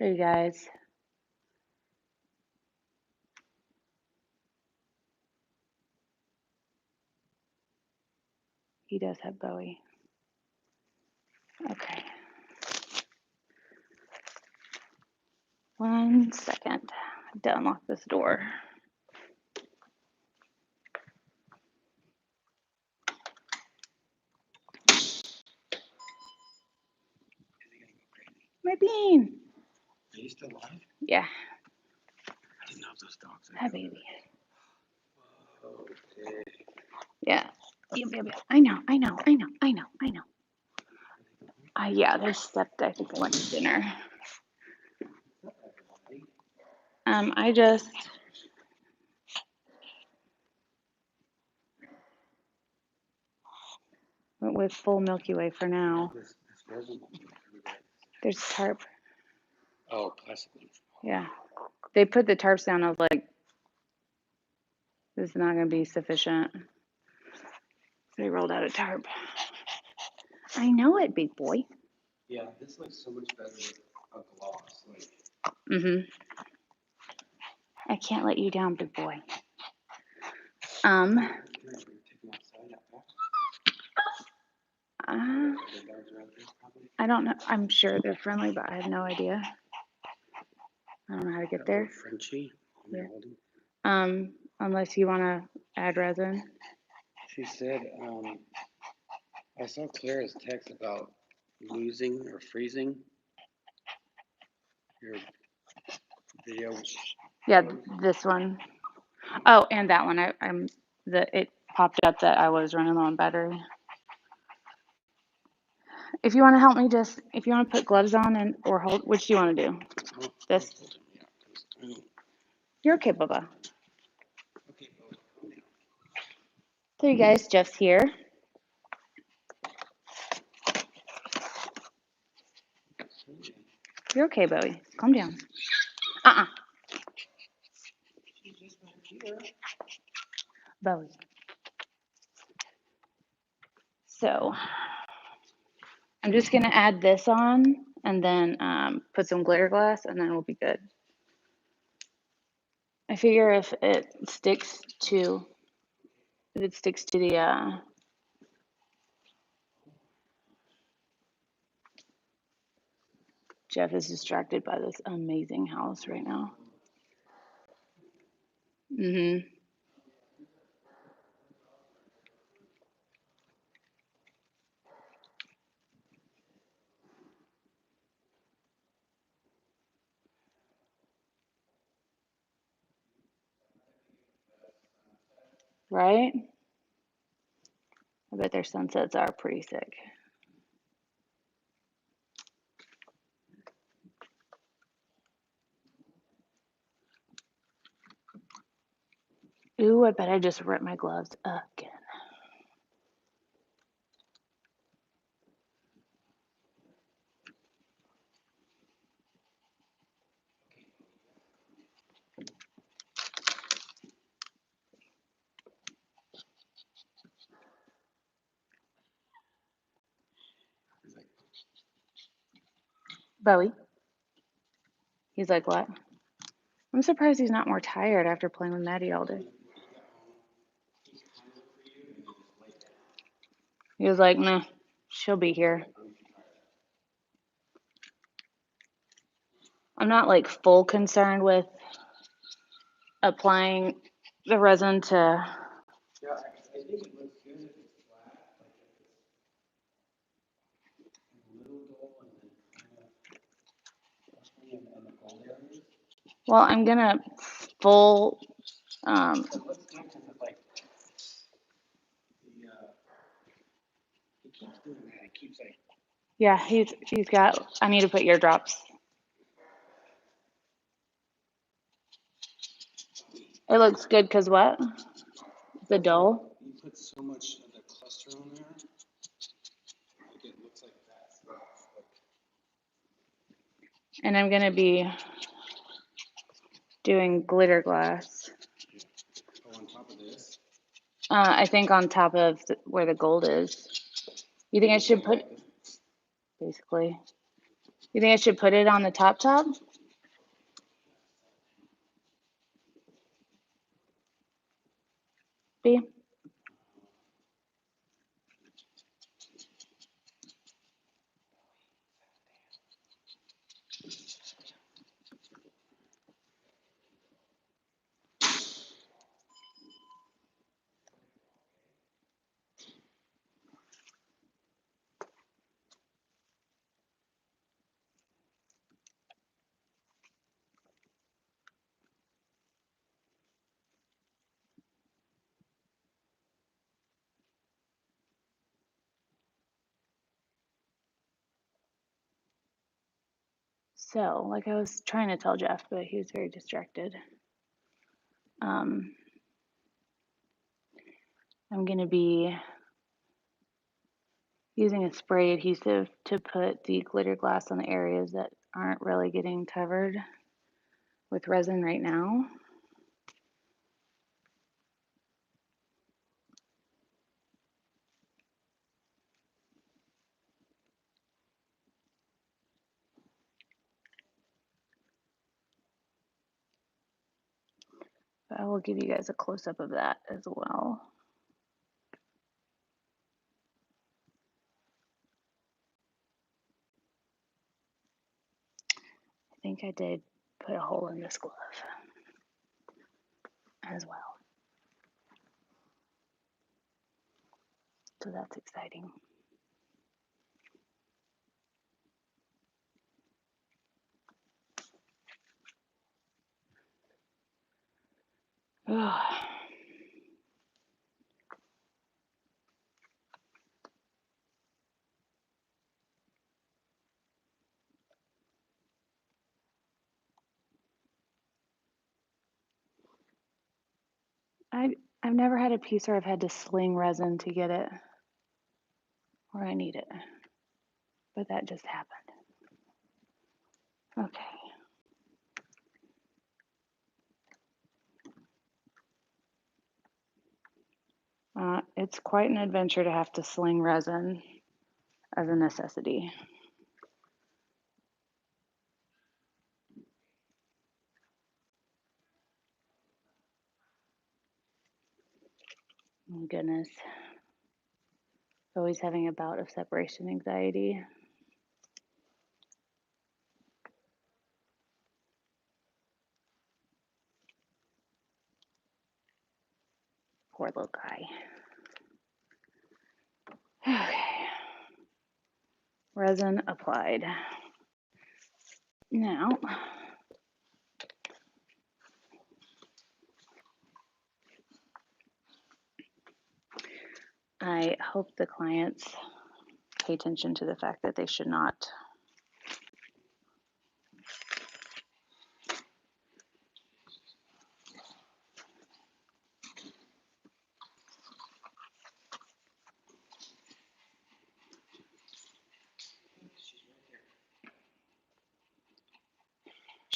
So you guys, he does have Bowie. Okay. 1 second. I have to unlock this door. My bean. Are you still alive? Yeah. I didn't know if those dogs are Hi, baby. Okay. Yeah. I know. Yeah, they stepped. I think they went to dinner. I just went with full Milky Way for now. This resin. There's tarp. Oh, plastic. Yeah. They put the tarps down. I was like, this is not going to be sufficient. They rolled out a tarp. I know it, big boy. Yeah, this looks so much better with a gloss. Like. I can't let you down, big boy. I don't know. I'm sure they're friendly, but I have no idea. I don't know how to get there. Frenchie. Yeah. Unless you want to add resin. She said, I saw Clara's text about losing or freezing your video. Yeah, this one. Oh, and that one. It popped up that I was running low on battery. If you want to help me, if you want to put gloves on or hold, which do you want to do? This? You're okay, Bubba. Okay, So you guys, Jeff's here. You're okay, Bowie. Calm down. Bowie. So I'm just going to add this on and then put some glitter glass and then we'll be good. I figure if it sticks to the Jeff is distracted by this amazing house right now. Right? I bet their sunsets are pretty sick. Ooh, I bet I just ripped my gloves again. Bowie. He's like, what? I'm surprised he's not more tired after playing with Maddie all day. He was like, nah, she'll be here. I'm not like full concerned with applying the resin to. Yeah, I think it looks good if it's flat, like if it's a little dull and then kind of in the gold areas. Well, I'm gonna full. It looks good because it's like he keeps doing that. He keeps like. Yeah, he's got. I need to put eardrops. It looks good because what? The dull. You put so much of the cluster on there, like it looks like that. And I'm gonna be doing glitter glass. Oh, on top of this. I think on top of where the gold is. You think I should put? Basically. You think I should put it on the top? be? So, like I was trying to tell Jeff, but he was very distracted. I'm going to be using a spray adhesive to put the glitter glass on the areas that aren't really getting covered with resin right now. But I will give you guys a close-up of that as well. I think I did put a hole in this glove as well. So that's exciting. I've never had a piece where I've had to sling resin to get it where I need it, but that just happened. Okay. It's quite an adventure to have to sling resin as a necessity. Oh goodness. Always having a bout of separation anxiety. Poor little guy. Okay. Resin applied. Now, I hope the clients pay attention to the fact that they should not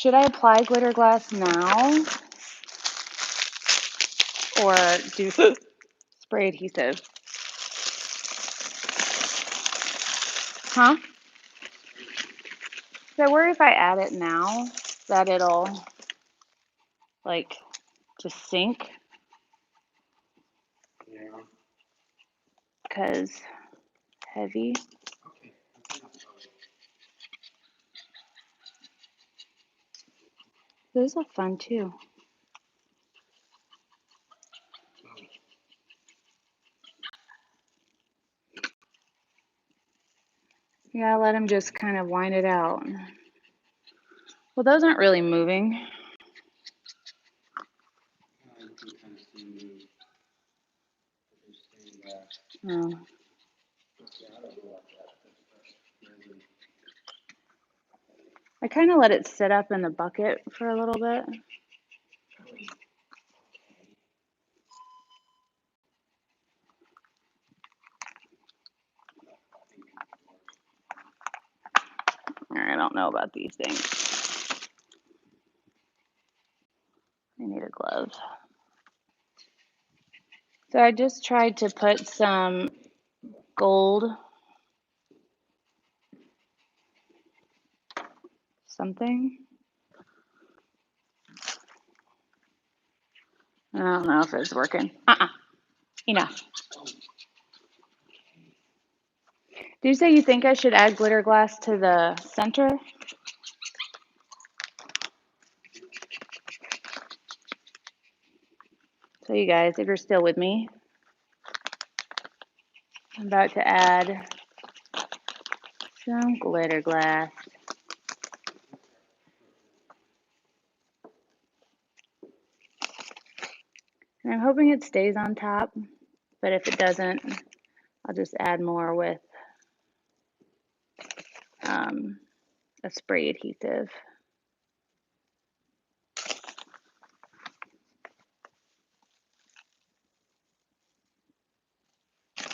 Should I apply glitter glass now or do spray adhesive? Huh? So I worry if I add it now that it'll like just sink. Yeah. Because heavy. Okay. Those are fun too. Yeah, let them just kind of wind it out. Well, those aren't really moving. Oh. I kind of let it sit up in the bucket for a little bit. I don't know about these things. I need a glove. So I just tried to put some gold something. I don't know if it's working. Enough. Do you say you think I should add glitter glass to the center? So you guys, if you're still with me, I'm about to add some glitter glass. And I'm hoping it stays on top, but if it doesn't, I'll just add more with a spray adhesive.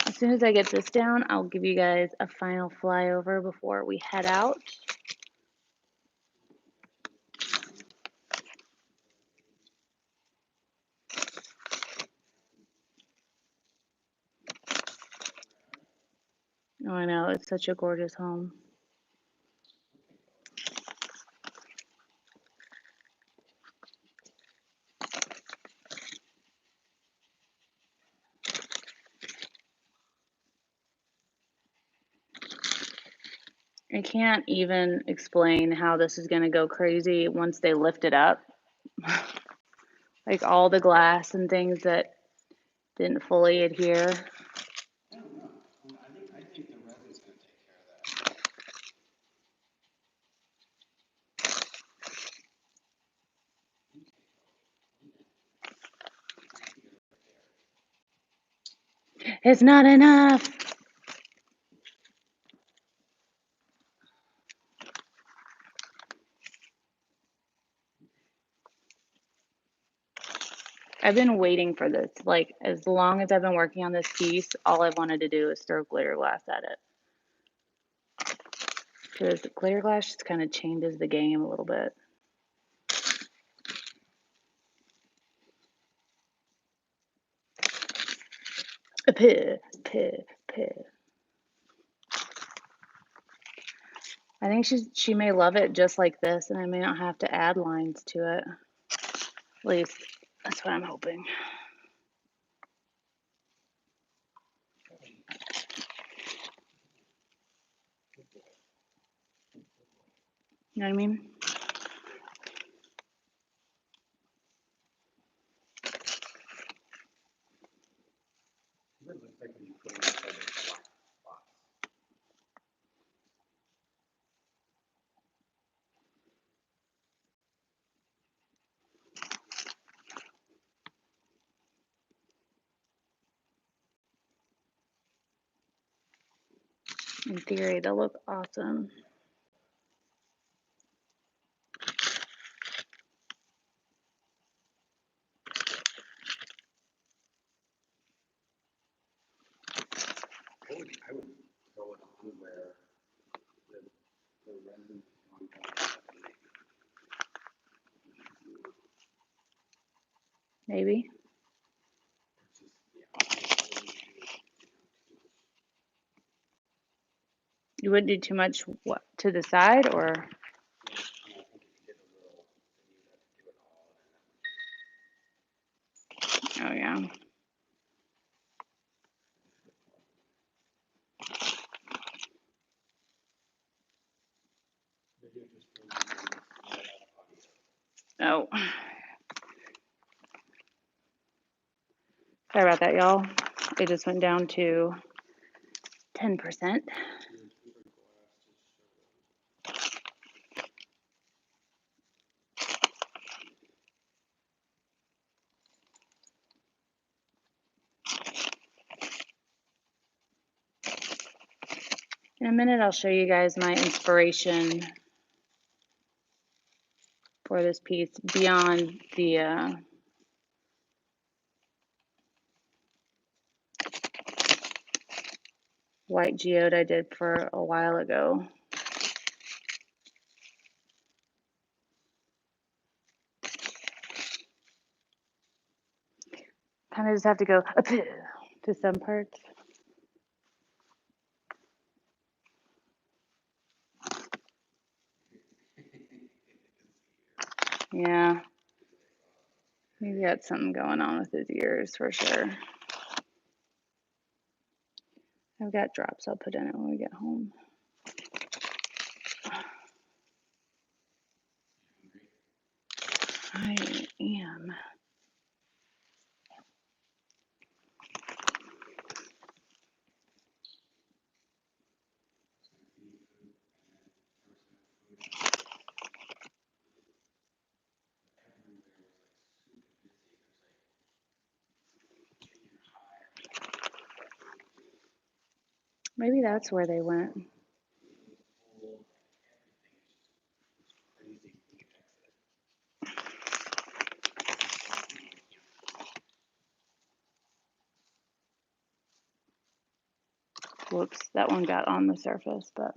As soon as I get this down, I'll give you guys a final flyover before we head out. Oh, I know, it's such a gorgeous home. I can't even explain how this is going to go crazy once they lift it up. Like all the glass and things that didn't fully adhere. I don't know. I think the resin's going to take care of that. It's not enough. I've been waiting for this. Like, as long as I've been working on this piece, all I've wanted to do is throw glitter glass at it. Because glitter glass just kind of changes the game a little bit. Puh, puh, puh. I think she may love it just like this, and I may not have to add lines to it. At least, that's what I'm hoping. You know what I mean? It looks like when you put it inside the box. In theory, they'll look awesome. I would throw it on where the resin is on top. Maybe. You wouldn't do too much what to the side, or? Oh yeah. Oh. Sorry about that, y'all. It just went down to 10%. In a minute, I'll show you guys my inspiration for this piece beyond the white geode I did for a while ago. Kind of just have to go up to some parts. Yeah. He's got something going on with his ears for sure. I've got drops I'll put in it when we get home. I am. Maybe that's where they went. Whoops, that one got on the surface, but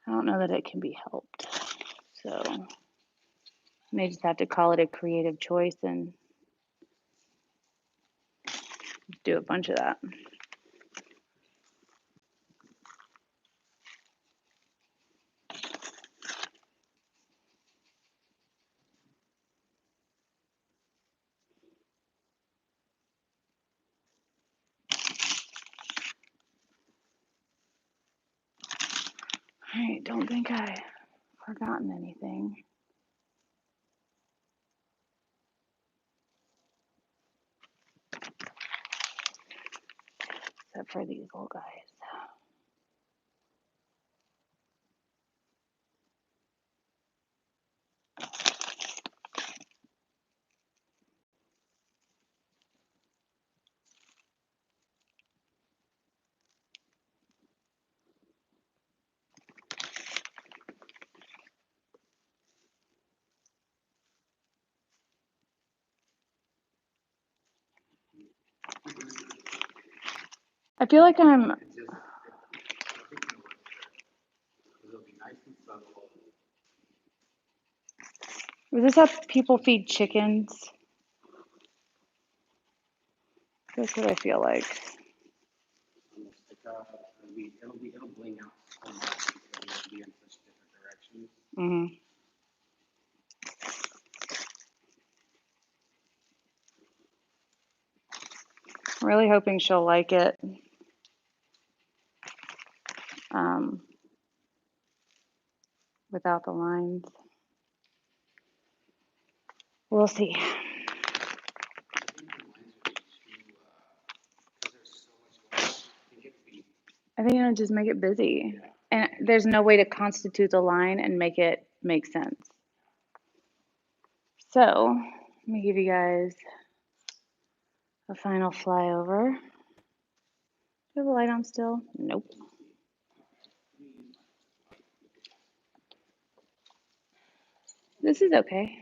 I don't know that it can be helped. So may just have to call it a creative choice and do a bunch of that. All right, don't think I've forgotten anything. Except for these little guys. I feel like I'm. Is this how people feed chickens? That's what I feel like. It'll bling out so much because it'll be in such different directions. Mm-hmm. I'm really hoping she'll like it. Without the lines. We'll see. I think it'll just make it busy. And there's no way to constitute the line and make it make sense. So, let me give you guys a final flyover. Do you have a light on still? Nope. This is okay.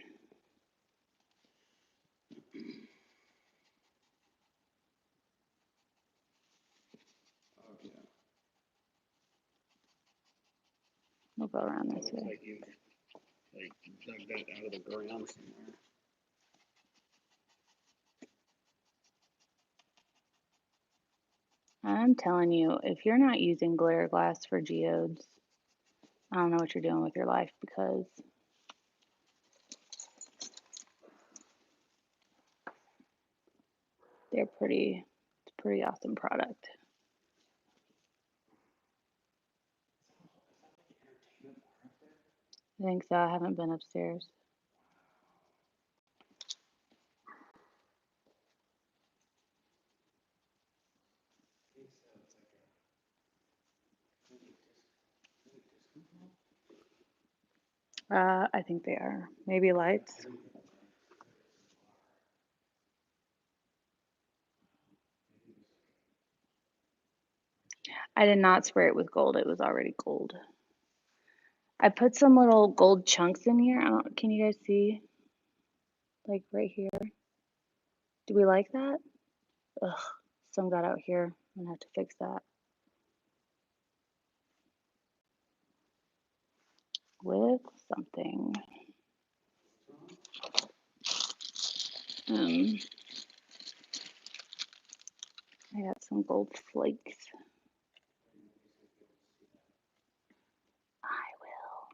We'll go around this way. Like you dug that out of the ground somewhere. I'm telling you, if you're not using glare glass for geodes, I don't know what you're doing with your life, because they're it's a pretty awesome product. I think so. I haven't been upstairs. I think they are. Maybe lights. I did not spray it with gold. It was already gold. I put some little gold chunks in here. Can you guys see? Like right here. Do we like that? Ugh, some got out here. I'm gonna have to fix that. With something. I got some gold flakes. I will.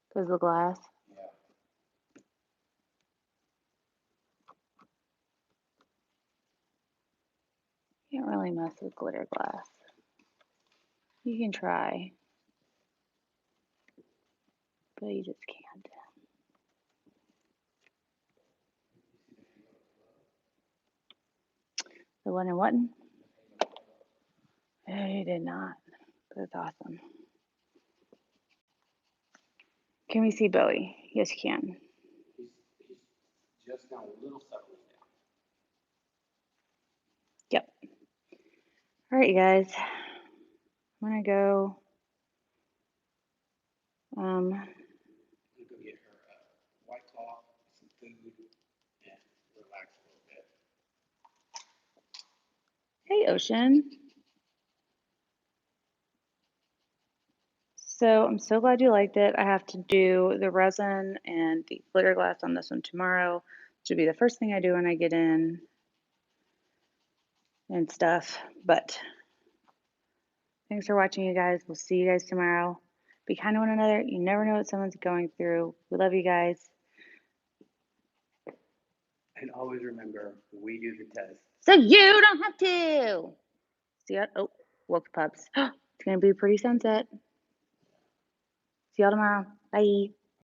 Because the glass. You can't really mess with glitter glass. You can try, but you just can't. The one in Whatton? I did not. That's awesome. Can we see Bowie? Yes, you can. He's just now a little settling down. Yep. All right, you guys. I'm gonna go. I'm gonna go get her a White Claw, some food, and relax a little bit. Hey, Ocean. So I'm so glad you liked it. I have to do the resin and the glitter glass on this one tomorrow. Should be the first thing I do when I get in and stuff. But thanks for watching, you guys. We'll see you guys tomorrow. Be kind to one another. You never know what someone's going through. We love you guys. And always remember, we do the test. So you don't have to. See ya. Oh, woke the pups. It's gonna be a pretty sunset. See y'all tomorrow. Bye.